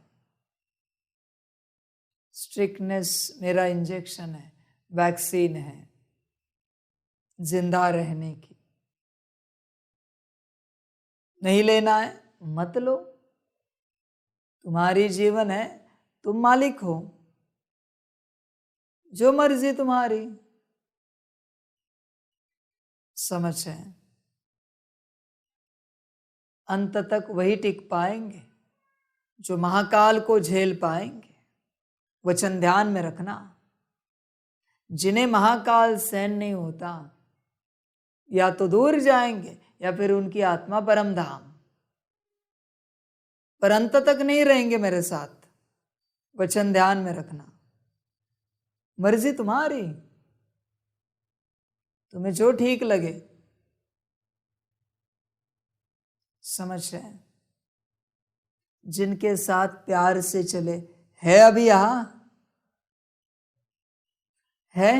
स्ट्रिक्टनेस मेरा इंजेक्शन है, वैक्सीन है जिंदा रहने की। नहीं लेना है मत लो, तुम्हारी जीवन है, तुम मालिक हो, जो मर्जी तुम्हारी। समझ है? अंत तक वही टिक पाएंगे जो महाकाल को झेल पाएंगे। वचन ध्यान में रखना, जिन्हें महाकाल सहन नहीं होता, या तो दूर जाएंगे या फिर उनकी आत्मा परम धाम, पर अंत तक नहीं रहेंगे मेरे साथ। वचन ध्यान में रखना, मर्जी तुम्हारी, तुम्हें जो ठीक लगे। समझ है? जिनके साथ प्यार से चले, है अभी यहां है,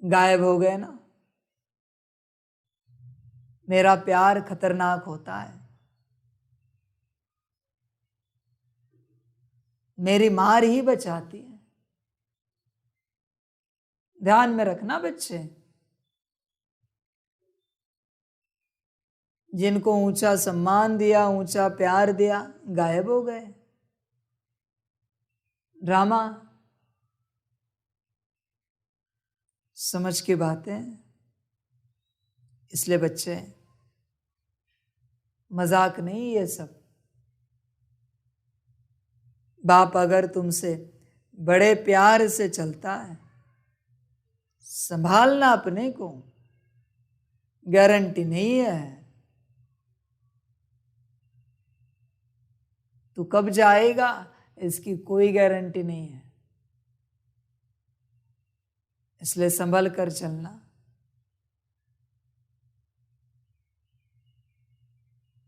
गायब हो गए ना। मेरा प्यार खतरनाक होता है, मेरी मार ही बचाती है। ध्यान में रखना बच्चे, जिनको ऊंचा सम्मान दिया, ऊंचा प्यार दिया, गायब हो गए। ड्रामा। समझ की बातें। इसलिए बच्चे, मजाक नहीं ये सब। बाप अगर तुमसे बड़े प्यार से चलता है, संभालना अपने को, गारंटी नहीं है तू कब जाएगा, इसकी कोई गारंटी नहीं है। इसलिए संभल कर चलना।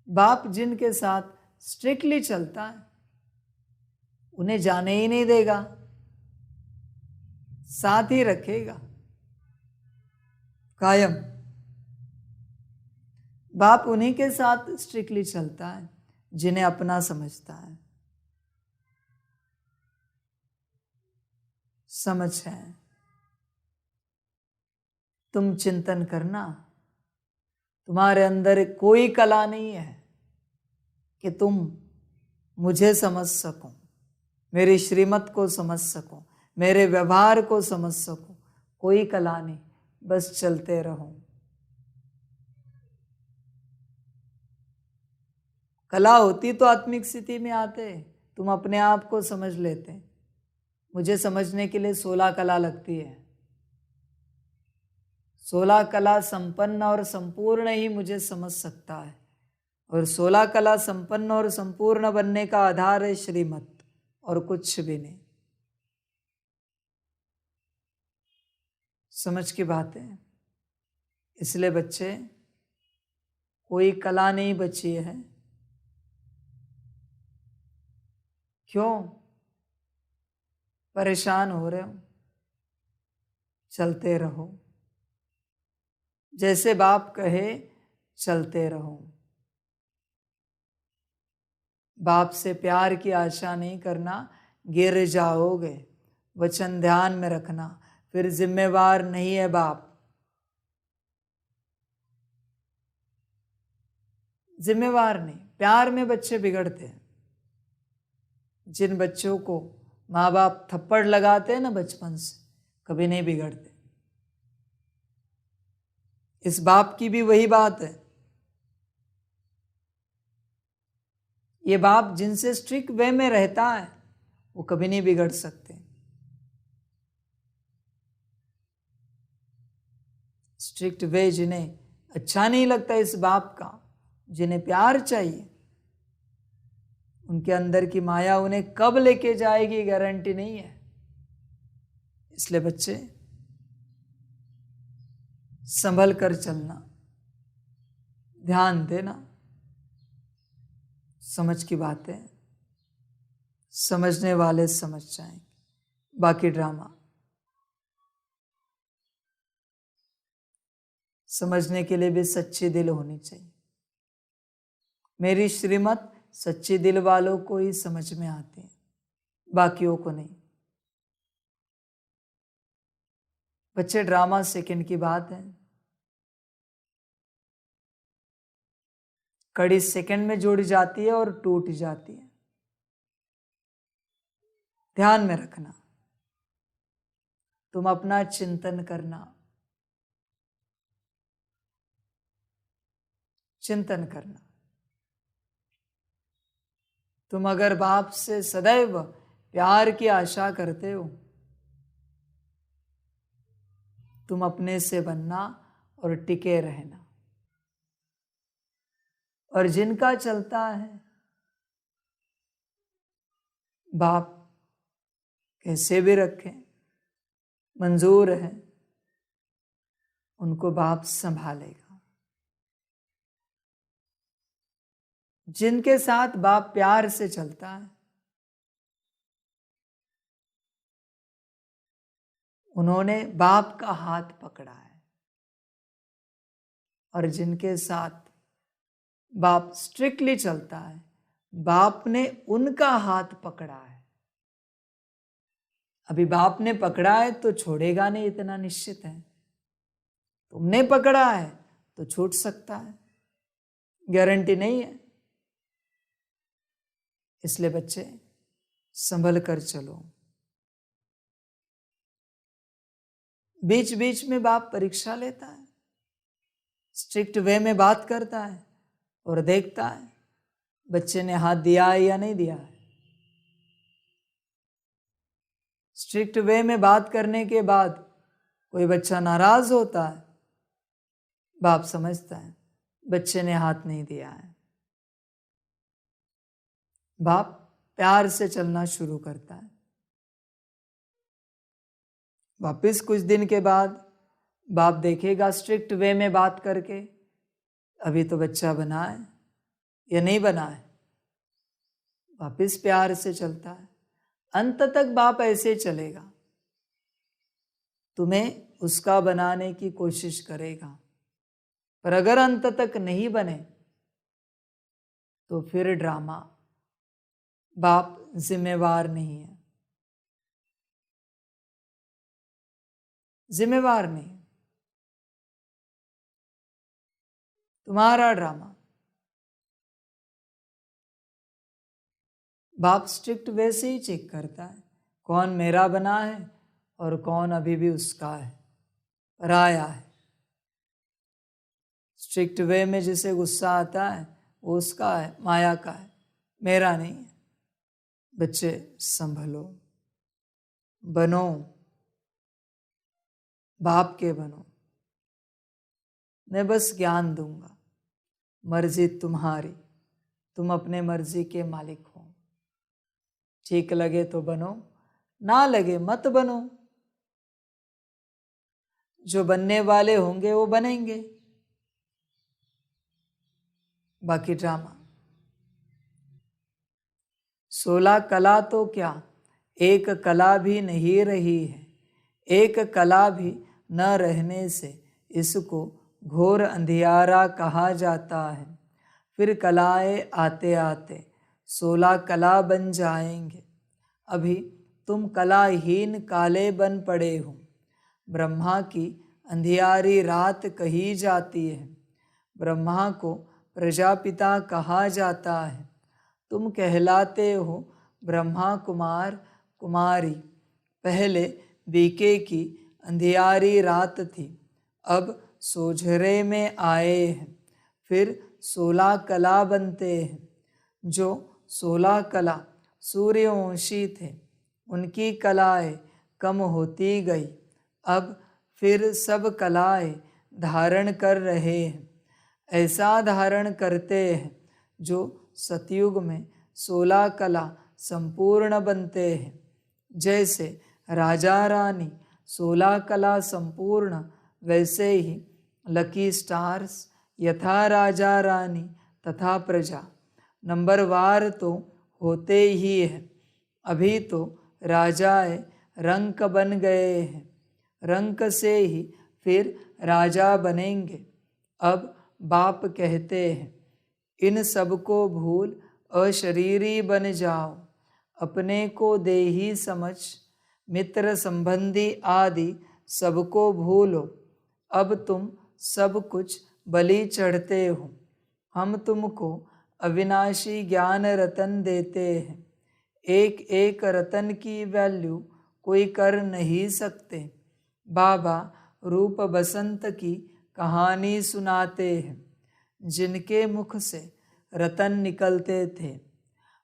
बाप जिनके साथ स्ट्रिक्टली चलता है, उन्हें जाने ही नहीं देगा। साथ ही रखेगा कायम। बाप उन्हीं के साथ स्ट्रिक्टली चलता है जिन्हें अपना समझता है। समझ है? तुम चिंतन करना, तुम्हारे अंदर कोई कला नहीं है कि तुम मुझे समझ सको, मेरी श्रीमत को समझ सको, मेरे व्यवहार को समझ सको। कोई कला नहीं, बस चलते रहो। कला होती तो आत्मिक स्थिति में आते, तुम अपने आप को समझ लेते। मुझे समझने के लिए 16 कला लगती है। 16 कला संपन्न और संपूर्ण ही मुझे समझ सकता है, और 16 कला संपन्न और संपूर्ण बनने का आधार है श्रीमत, और कुछ भी नहीं। समझ की बात है। इसलिए बच्चे, कोई कला नहीं बची है। क्यों परेशान हो रहे हो? चलते रहो, जैसे बाप कहे चलते रहो। बाप से प्यार की आशा नहीं करना, गिर जाओगे। वचन ध्यान में रखना, फिर जिम्मेवार नहीं है बाप। जिम्मेवार नहीं। प्यार में बच्चे बिगड़ते हैं। जिन बच्चों को माँ बाप थप्पड़ लगाते हैं ना बचपन से, कभी नहीं बिगड़ते। इस बाप की भी वही बात है। ये बाप जिनसे स्ट्रिक्ट वे में रहता है, वो कभी नहीं बिगड़ सकते। स्ट्रिक्ट वे जिन्हें अच्छा नहीं लगता इस बाप का, जिन्हें प्यार चाहिए, उनके अंदर की माया उन्हें कब लेके जाएगी गारंटी नहीं है। इसलिए बच्चे, संभल कर चलना, ध्यान देना। समझ की बातें समझने वाले समझ जाएंगे, बाकी ड्रामा समझने के लिए भी सच्चे दिल होनी चाहिए। मेरी श्रीमत सच्चे दिल वालों को ही समझ में आती है, बाकियों को नहीं। बच्चे, ड्रामा सेकंड की बात है। कड़ी सेकंड में जोड़ी जाती है और टूट जाती है। ध्यान में रखना। तुम अपना चिंतन करना, चिंतन करना। तुम अगर बाप से सदैव प्यार की आशा करते हो, तुम अपने से बनना और टिके रहना। और जिनका चलता है, बाप कैसे भी रखें, मंजूर है, उनको बाप संभालेगा। जिनके साथ बाप प्यार से चलता है, उन्होंने बाप का हाथ पकड़ा है। और जिनके साथ बाप स्ट्रिक्टली चलता है, बाप ने उनका हाथ पकड़ा है। अभी बाप ने पकड़ा है तो छोड़ेगा नहीं, इतना निश्चित है। तुमने पकड़ा है तो छूट सकता है, गारंटी नहीं है। इसलिए बच्चे, संभल कर चलो। बीच बीच में बाप परीक्षा लेता है, स्ट्रिक्ट वे में बात करता है और देखता है बच्चे ने हाथ दिया है या नहीं दिया है। स्ट्रिक्ट वे में बात करने के बाद कोई बच्चा नाराज होता है, बाप समझता है बच्चे ने हाथ नहीं दिया है। बाप प्यार से चलना शुरू करता है। वापिस कुछ दिन के बाद बाप देखेगा स्ट्रिक्ट वे में बात करके अभी तो बच्चा बना है या नहीं बना है। वापिस प्यार से चलता है। अंत तक बाप ऐसे चलेगा। तुम्हें उसका बनाने की कोशिश करेगा। पर अगर अंत तक नहीं बने तो फिर ड्रामा। बाप जिम्मेवार नहीं है, जिम्मेवार नहीं, तुम्हारा ड्रामा। बाप स्ट्रिक्ट वैसे ही चेक करता है कौन मेरा बना है और कौन अभी भी उसका है, पराया है। स्ट्रिक्ट वे में जिसे गुस्सा आता है वो उसका है, माया का है, मेरा नहीं है। बच्चे संभलो, बनो, बाप के बनो। मैं बस ज्ञान दूंगा, मर्जी तुम्हारी, तुम अपने मर्जी के मालिक हो। ठीक लगे तो बनो, ना लगे मत बनो। जो बनने वाले होंगे वो बनेंगे, बाकी ड्रामा। 16 कला तो क्या, एक कला भी नहीं रही है। एक कला भी न रहने से इसको घोर अंधियारा कहा जाता है। फिर कलाएं आते आते 16 कला बन जाएंगे। अभी तुम कलाहीन काले बन पड़े हो। ब्रह्मा की अंधियारी रात कही जाती है। ब्रह्मा को प्रजापिता कहा जाता है। तुम कहलाते हो ब्रह्मा कुमार कुमारी। पहले बीके की अंधियारी रात थी, अब सोझरे में आए हैं। फिर 16 कला बनते हैं। जो 16 कला सूर्यवंशी थे उनकी कलाएं कम होती गई। अब फिर सब कलाएं धारण कर रहे हैं। ऐसा धारण करते हैं जो सतयुग में 16 कला संपूर्ण बनते हैं। जैसे राजा रानी 16 कला संपूर्ण, वैसे ही लकी स्टार्स यथा राजा रानी तथा प्रजा नंबरवार तो होते ही है। अभी तो राजाए रंक बन गए हैं, रंक से ही फिर राजा बनेंगे। अब बाप कहते हैं इन सबको भूल अशरीरी बन जाओ। अपने को देही समझ मित्र संबंधी आदि सबको भूलो। अब तुम सब कुछ बलि चढ़ते हो। हम तुमको अविनाशी ज्ञान रतन देते हैं। एक एक रतन की वैल्यू कोई कर नहीं सकते। बाबा रूप बसंत की कहानी सुनाते हैं, जिनके मुख से रतन निकलते थे।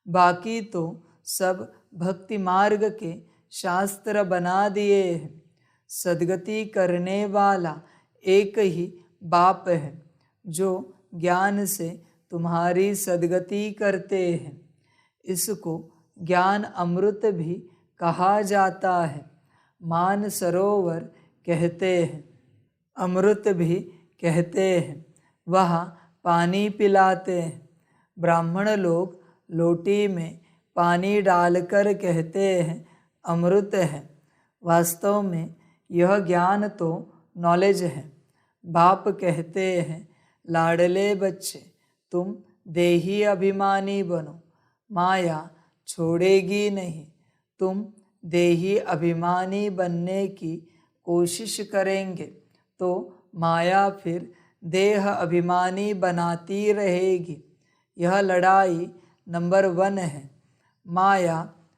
बाकी तो सब भक्ति मार्ग के शास्त्र बना दिए हैं। सद्गति करने वाला एक ही बाप है, जो ज्ञान से तुम्हारी सद्गति करते हैं। इसको ज्ञान अमृत भी कहा जाता है। मान सरोवर कहते हैं, अमृत भी कहते हैं। वहाँ पानी पिलाते हैं। ब्राह्मण लोग लोटी में पानी डालकर कहते हैं अमृत है। वास्तव में यह ज्ञान तो नॉलेज है। बाप कहते हैं लाडले बच्चे, तुम देही अभिमानी बनो, माया छोड़ेगी नहीं। तुम देही अभिमानी बनने की कोशिश करेंगे तो माया फिर देह अभिमानी बनाती रहेगी। यह लड़ाई नंबर 1 है। माया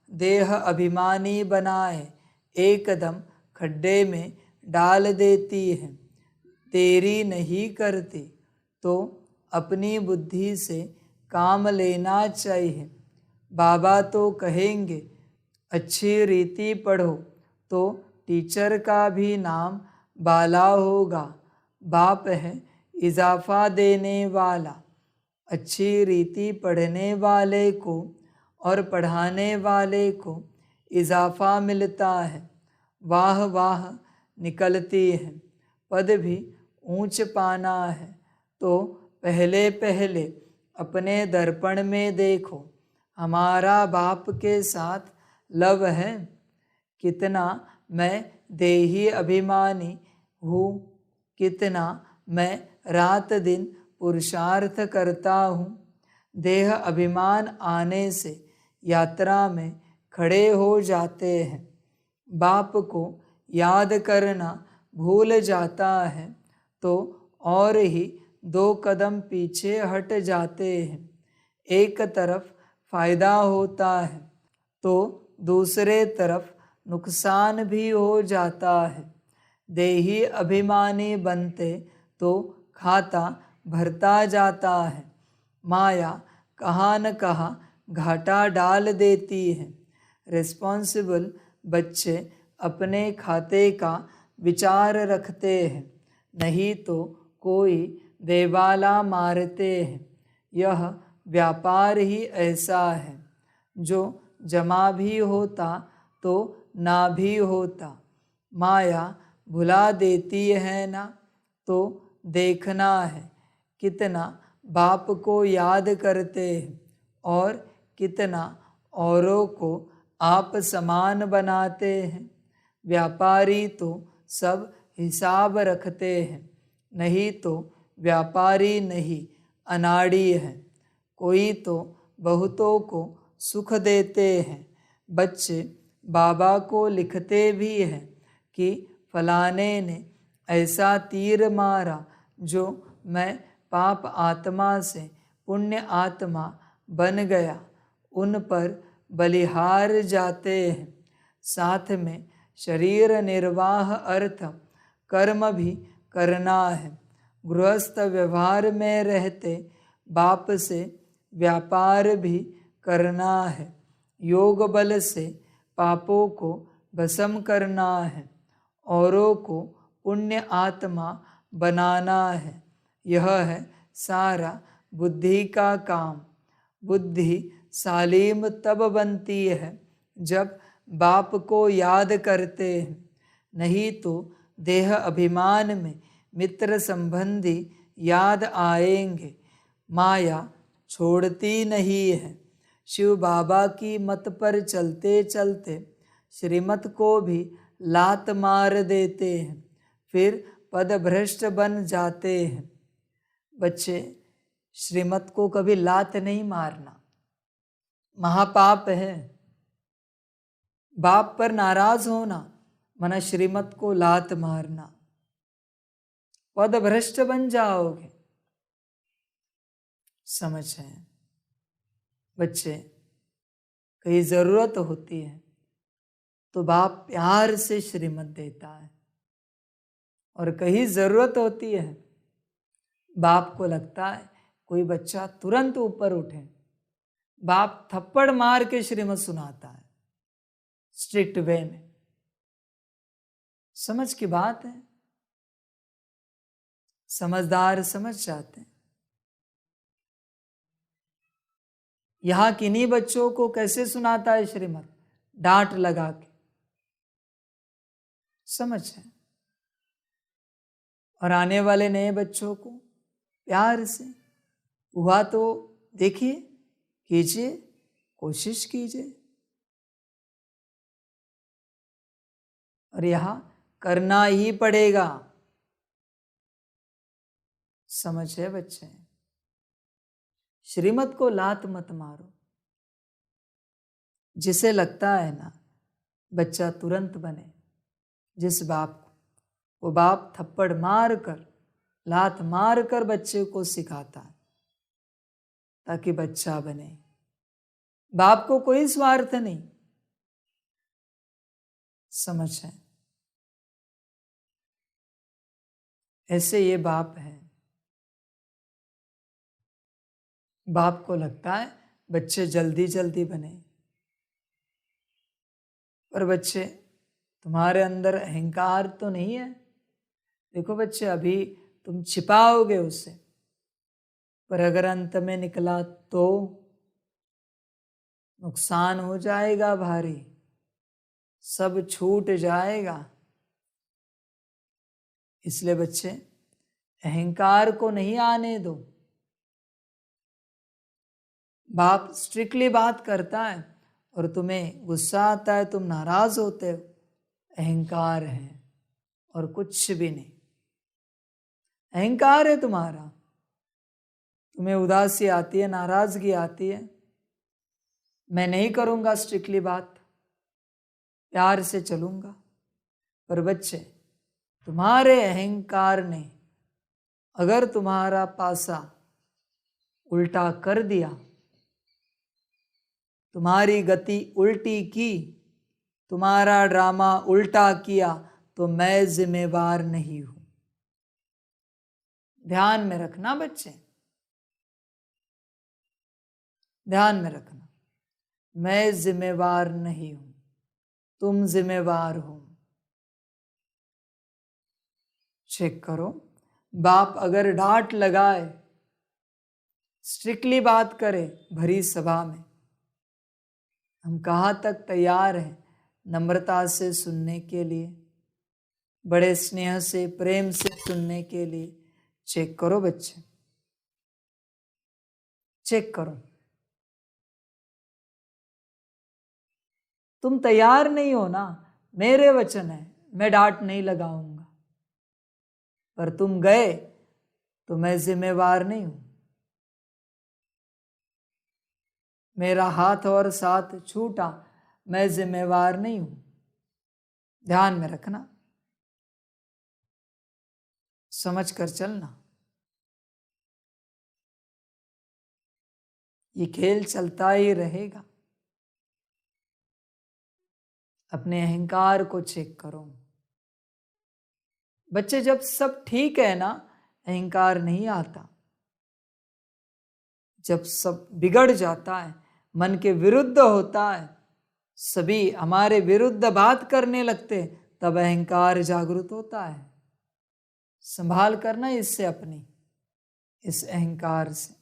देह अभिमानी बनाए एकदम खड्डे में डाल देती है। तेरी नहीं करती तो अपनी बुद्धि से काम लेना चाहिए। बाबा तो कहेंगे अच्छी रीति पढ़ो तो टीचर का भी नाम बाला होगा। बाप है इजाफा देने वाला। अच्छी रीति पढ़ने वाले को और पढ़ाने वाले को इजाफा मिलता है। वाह वाह निकलती है। पद भी ऊंच पाना है तो पहले पहले अपने दर्पण में देखो, हमारा बाप के साथ लव है। कितना मैं देही अभिमानी हूँ, कितना मैं रात दिन पुरुषार्थ करता हूँ। देह अभिमान आने से यात्रा में खड़े हो जाते हैं। बाप को याद करना भूल जाता है तो और ही 2 कदम पीछे हट जाते हैं। एक तरफ फायदा होता है तो दूसरे तरफ नुकसान भी हो जाता है। देही अभिमानी बनते तो खाता भरता जाता है। माया कहाँ न कहाँ घाटा डाल देती है। रिस्पॉन्सिबल बच्चे अपने खाते का विचार रखते हैं, नहीं तो कोई देवाला मारते हैं। यह व्यापार ही ऐसा है जो जमा भी होता तो ना भी होता। माया भुला देती है ना, तो देखना है कितना बाप को याद करते हैं और कितना औरों को आप समान बनाते हैं। व्यापारी तो सब हिसाब रखते हैं, नहीं तो व्यापारी नहीं अनाड़ी है। कोई तो बहुतों को सुख देते हैं। बच्चे बाबा को लिखते भी हैं कि फलाने ने ऐसा तीर मारा जो मैं पाप आत्मा से पुण्य आत्मा बन गया। उन पर बलिहार जाते हैं। साथ में शरीर निर्वाह अर्थ कर्म भी करना है। गृहस्थ व्यवहार में रहते बाप से व्यापार भी करना है। योग बल से पापों को भस्म करना है, औरों को पुण्य आत्मा बनाना है। यह है सारा बुद्धि का काम। बुद्धि सालीम तब बनती है जब बाप को याद करते हैं, नहीं तो देह अभिमान में मित्र संबंधी याद आएंगे। माया छोड़ती नहीं है। शिव बाबा की मत पर चलते चलते श्रीमत को भी लात मार देते हैं, फिर पदभ्रष्ट बन जाते हैं। बच्चे, श्रीमत को कभी लात नहीं मारना, महापाप है। बाप पर नाराज होना मना श्रीमत को लात मारना, पदभ्रष्ट बन जाओगे। समझ है बच्चे? कहीं जरूरत होती है तो बाप प्यार से श्रीमत देता है, और कहीं जरूरत होती है बाप को लगता है कोई बच्चा तुरंत ऊपर उठे, बाप थप्पड़ मार के श्रीमत सुनाता है स्ट्रिक्ट वे में। समझ की बात है, समझदार समझ जाते हैं। यहां किन्हीं बच्चों को कैसे सुनाता है श्रीमत? डांट लगा के। समझ है। और आने वाले नए बच्चों को प्यार से हुआ तो देखिए, कीजिए, कोशिश कीजिए। और यहां करना ही पड़ेगा। समझ है बच्चे? श्रीमत को लात मत मारो। जिसे लगता है ना बच्चा तुरंत बने, जिस बाप को, वो बाप थप्पड़ मार कर, लात मार कर बच्चे को सिखाता है ताकि बच्चा बने। बाप को कोई स्वार्थ नहीं। समझ है? ऐसे ये बाप है। बाप को लगता है बच्चे जल्दी जल्दी बने। पर बच्चे, तुम्हारे अंदर अहंकार तो नहीं है। देखो बच्चे, अभी तुम छिपाओगे उसे, पर अगर अंत में निकला तो नुकसान हो जाएगा भारी, सब छूट जाएगा। इसलिए बच्चे, अहंकार को नहीं आने दो। बाप स्ट्रिक्टली बात करता है और तुम्हें गुस्सा आता है, तुम नाराज होते हो, अहंकार है और कुछ भी नहीं। अहंकार है तुम्हारा, तुम्हें उदासी आती है, नाराजगी आती है। मैं नहीं करूंगा स्ट्रिक्टली बात, प्यार से चलूंगा। पर बच्चे, तुम्हारे अहंकार ने अगर तुम्हारा पासा उल्टा कर दिया, तुम्हारी गति उल्टी की, तुम्हारा ड्रामा उल्टा किया, तो मैं जिम्मेवार नहीं हूं। ध्यान में रखना बच्चे, ध्यान में रखना। मैं जिम्मेवार नहीं हूं, तुम जिम्मेवार हो। चेक करो, बाप अगर डांट लगाए, स्ट्रिक्टली बात करे भरी सभा में, हम कहाँ तक तैयार हैं नम्रता से सुनने के लिए, बड़े स्नेह से प्रेम से सुनने के लिए। चेक करो बच्चे, चेक करो। तुम तैयार नहीं हो ना, मेरे वचन है, मैं डांट नहीं लगाऊंगा। पर तुम गए तो मैं जिम्मेवार नहीं हूं। मेरा हाथ और साथ छूटा, मैं जिम्मेवार नहीं हूं। ध्यान में रखना, समझ कर चलना। ये खेल चलता ही रहेगा। अपने अहंकार को चेक करो बच्चे। जब सब ठीक है ना, अहंकार नहीं आता। जब सब बिगड़ जाता है, मन के विरुद्ध होता है, सभी हमारे विरुद्ध बात करने लगते, तब अहंकार जागृत होता है। संभाल करना इससे, अपनी इस अहंकार से।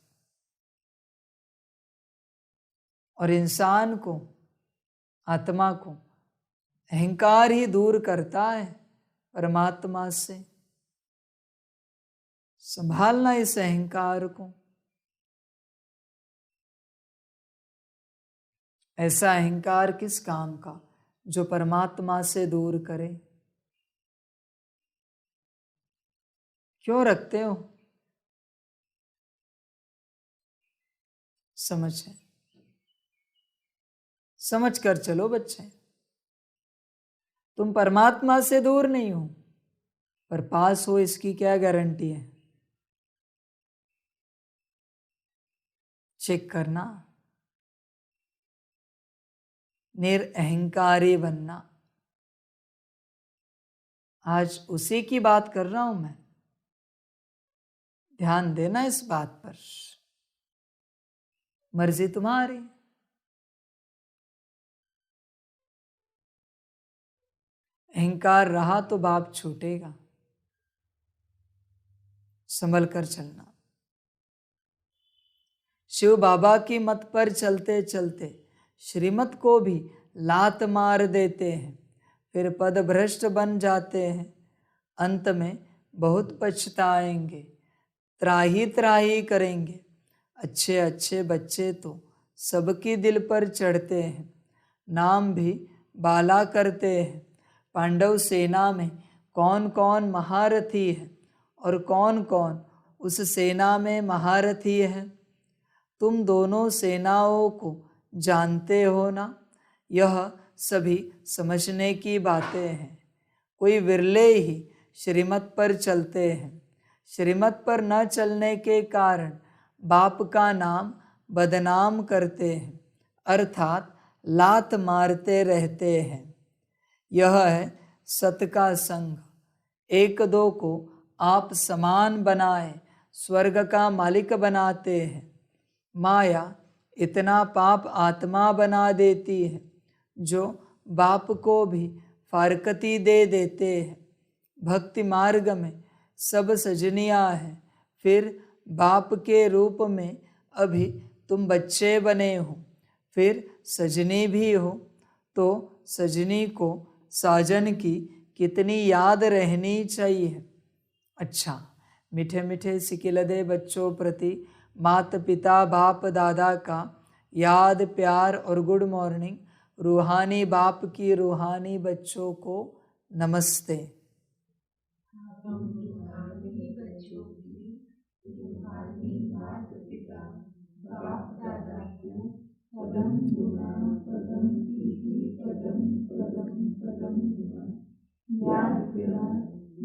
और इंसान को, आत्मा को अहंकार ही दूर करता है परमात्मा से। संभालना इस अहंकार को। ऐसा अहंकार किस काम का जो परमात्मा से दूर करे? क्यों रखते हो? समझ है, समझ कर चलो बच्चे। तुम परमात्मा से दूर नहीं हो, पर पास हो इसकी क्या गारंटी है? चेक करना। निरअहंकारी बनना, आज उसी की बात कर रहा हूं मैं। ध्यान देना इस बात पर। मर्जी तुम्हारी। अहंकार रहा तो बाप छूटेगा। संभल कर चलना। शिव बाबा की मत पर चलते चलते श्रीमत को भी लात मार देते हैं, फिर पद भ्रष्ट बन जाते हैं। अंत में बहुत पछताएंगे, त्राही त्राही करेंगे। अच्छे अच्छे बच्चे तो सबकी दिल पर चढ़ते हैं, नाम भी बाला करते हैं। पांडव सेना में कौन कौन महारथी है और कौन कौन उस सेना में महारथी है? तुम दोनों सेनाओं को जानते हो ना? यह सभी समझने की बातें हैं। कोई विरले ही श्रीमत पर चलते हैं। श्रीमत पर न चलने के कारण बाप का नाम बदनाम करते हैं, अर्थात लात मारते रहते हैं। यह है सत का संग। एक दो को आप समान बनाए स्वर्ग का मालिक बनाते हैं। माया इतना पाप आत्मा बना देती है जो बाप को भी फारकती दे देते हैं। भक्ति मार्ग में सब सजनियां हैं, फिर बाप के रूप में अभी तुम बच्चे बने हो, फिर सजनी भी हो, तो सजनी को साजन की कितनी याद रहनी चाहिए। अच्छा, मीठे मीठे सिकिलदे बच्चों प्रति माता पिता बाप दादा का याद प्यार और गुड मॉर्निंग। रूहानी बाप की रूहानी बच्चों को नमस्ते।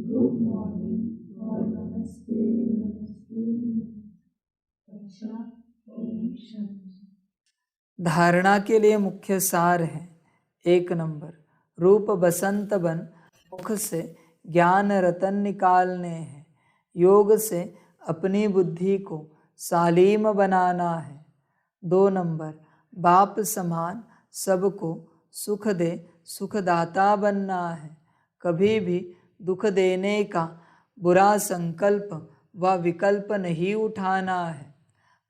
गुड मॉर्निंग और नमस्ते नमस्ते। अच्छा, ओम शांति। धारणा के लिए मुख्य सार है। 1 नंबर, रूप बसंत बन मुख से ज्ञान रतन निकालने हैं। योग से अपनी बुद्धि को सालीम बनाना है। 2 नंबर, बाप समान सबको सुख दे सुखदाता बनना है। कभी भी दुख देने का बुरा संकल्प व विकल्प नहीं उठाना है।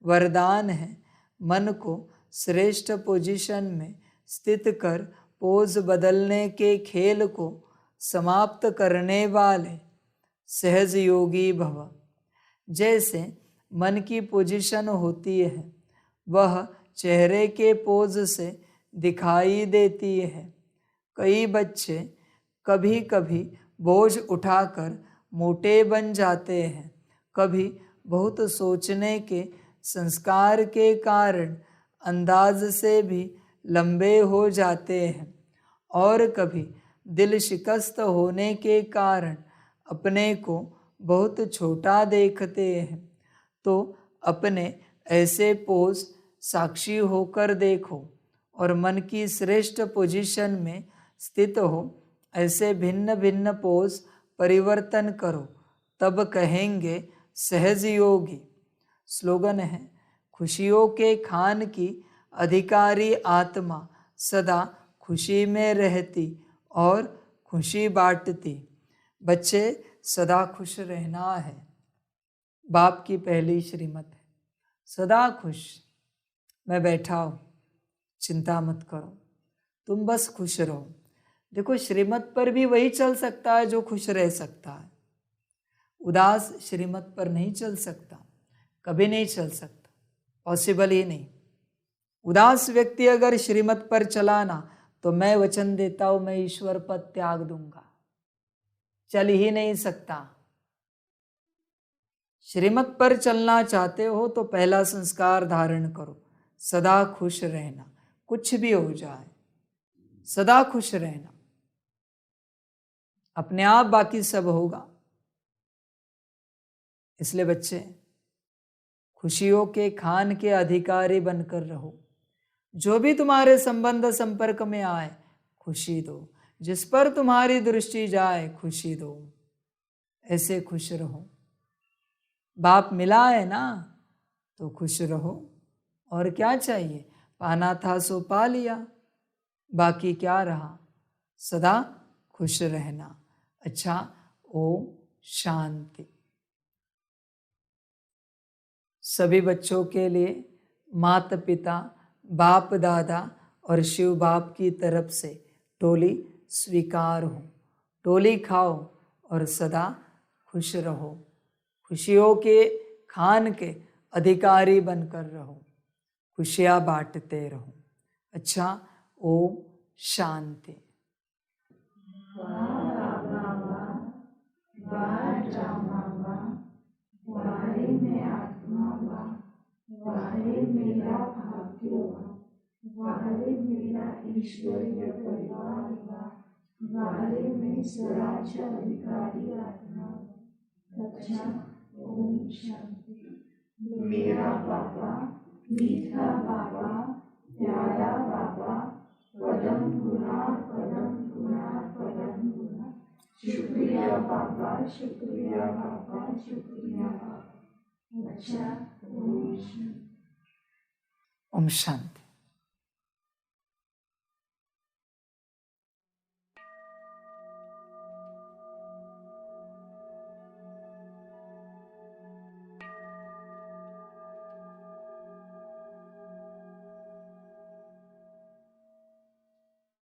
वरदान है, मन को श्रेष्ठ पोजीशन में स्थित कर पोज बदलने के खेल को समाप्त करने वाले सहज योगी भव। जैसे मन की पोजीशन होती है वह चेहरे के पोज से दिखाई देती है। कई बच्चे कभी कभी बोझ उठाकर मोटे बन जाते हैं, कभी बहुत सोचने के संस्कार के कारण अंदाज से भी लंबे हो जाते हैं, और कभी दिल शिकस्त होने के कारण अपने को बहुत छोटा देखते हैं। तो अपने ऐसे पोज साक्षी होकर देखो और मन की श्रेष्ठ पोजीशन में स्थित हो ऐसे भिन्न भिन्न पोज परिवर्तन करो, तब कहेंगे सहज योगी। स्लोगन है, खुशियों के खान की अधिकारी आत्मा सदा खुशी में रहती और खुशी बांटती। बच्चे, सदा खुश रहना है, बाप की पहली श्रीमत है। सदा खुश। मैं बैठा हूँ, चिंता मत करो, तुम बस खुश रहो। देखो, श्रीमत पर भी वही चल सकता है जो खुश रह सकता है। उदास श्रीमत पर नहीं चल सकता, कभी नहीं चल सकता, पॉसिबल ही नहीं। उदास व्यक्ति अगर श्रीमत पर चला ना, तो मैं वचन देता हूं मैं ईश्वर पद त्याग दूंगा, चल ही नहीं सकता। श्रीमत पर चलना चाहते हो तो पहला संस्कार धारण करो, सदा खुश रहना, कुछ भी हो जाए सदा खुश रहना। अपने आप बाकी सब होगा। इसलिए बच्चे, खुशियों के खान के अधिकारी बनकर रहो। जो भी तुम्हारे संबंध संपर्क में आए खुशी दो, जिस पर तुम्हारी दृष्टि जाए खुशी दो, ऐसे खुश रहो। बाप मिला है ना, तो खुश रहो। और क्या चाहिए? पाना था सो पा लिया, बाकी क्या रहा? सदा खुश रहना। अच्छा, ओम शांति। सभी बच्चों के लिए माता पिता, बाप दादा और शिव बाप की तरफ से टोली स्वीकार हो। टोली खाओ और सदा खुश रहो। खुशियों के खान के अधिकारी बनकर रहो, खुशियाँ बांटते रहो। अच्छा, ओम शांति। वाहे मेरा भाग्य वाहे मेरा ईश्वरीय परिवार वाहे में स्वराज अधिकारी आत्मा। अच्छा, ओम शांति। मेरा बाबा, मीठा बाबा, प्यारा बाबा, पदम गुना पदम गुना पदम गुना। शुक्रिया बाबा, शुक्रिया बाबा, शुक्रिया बाबा। अच्छा, ओम शांति। ओम शांति।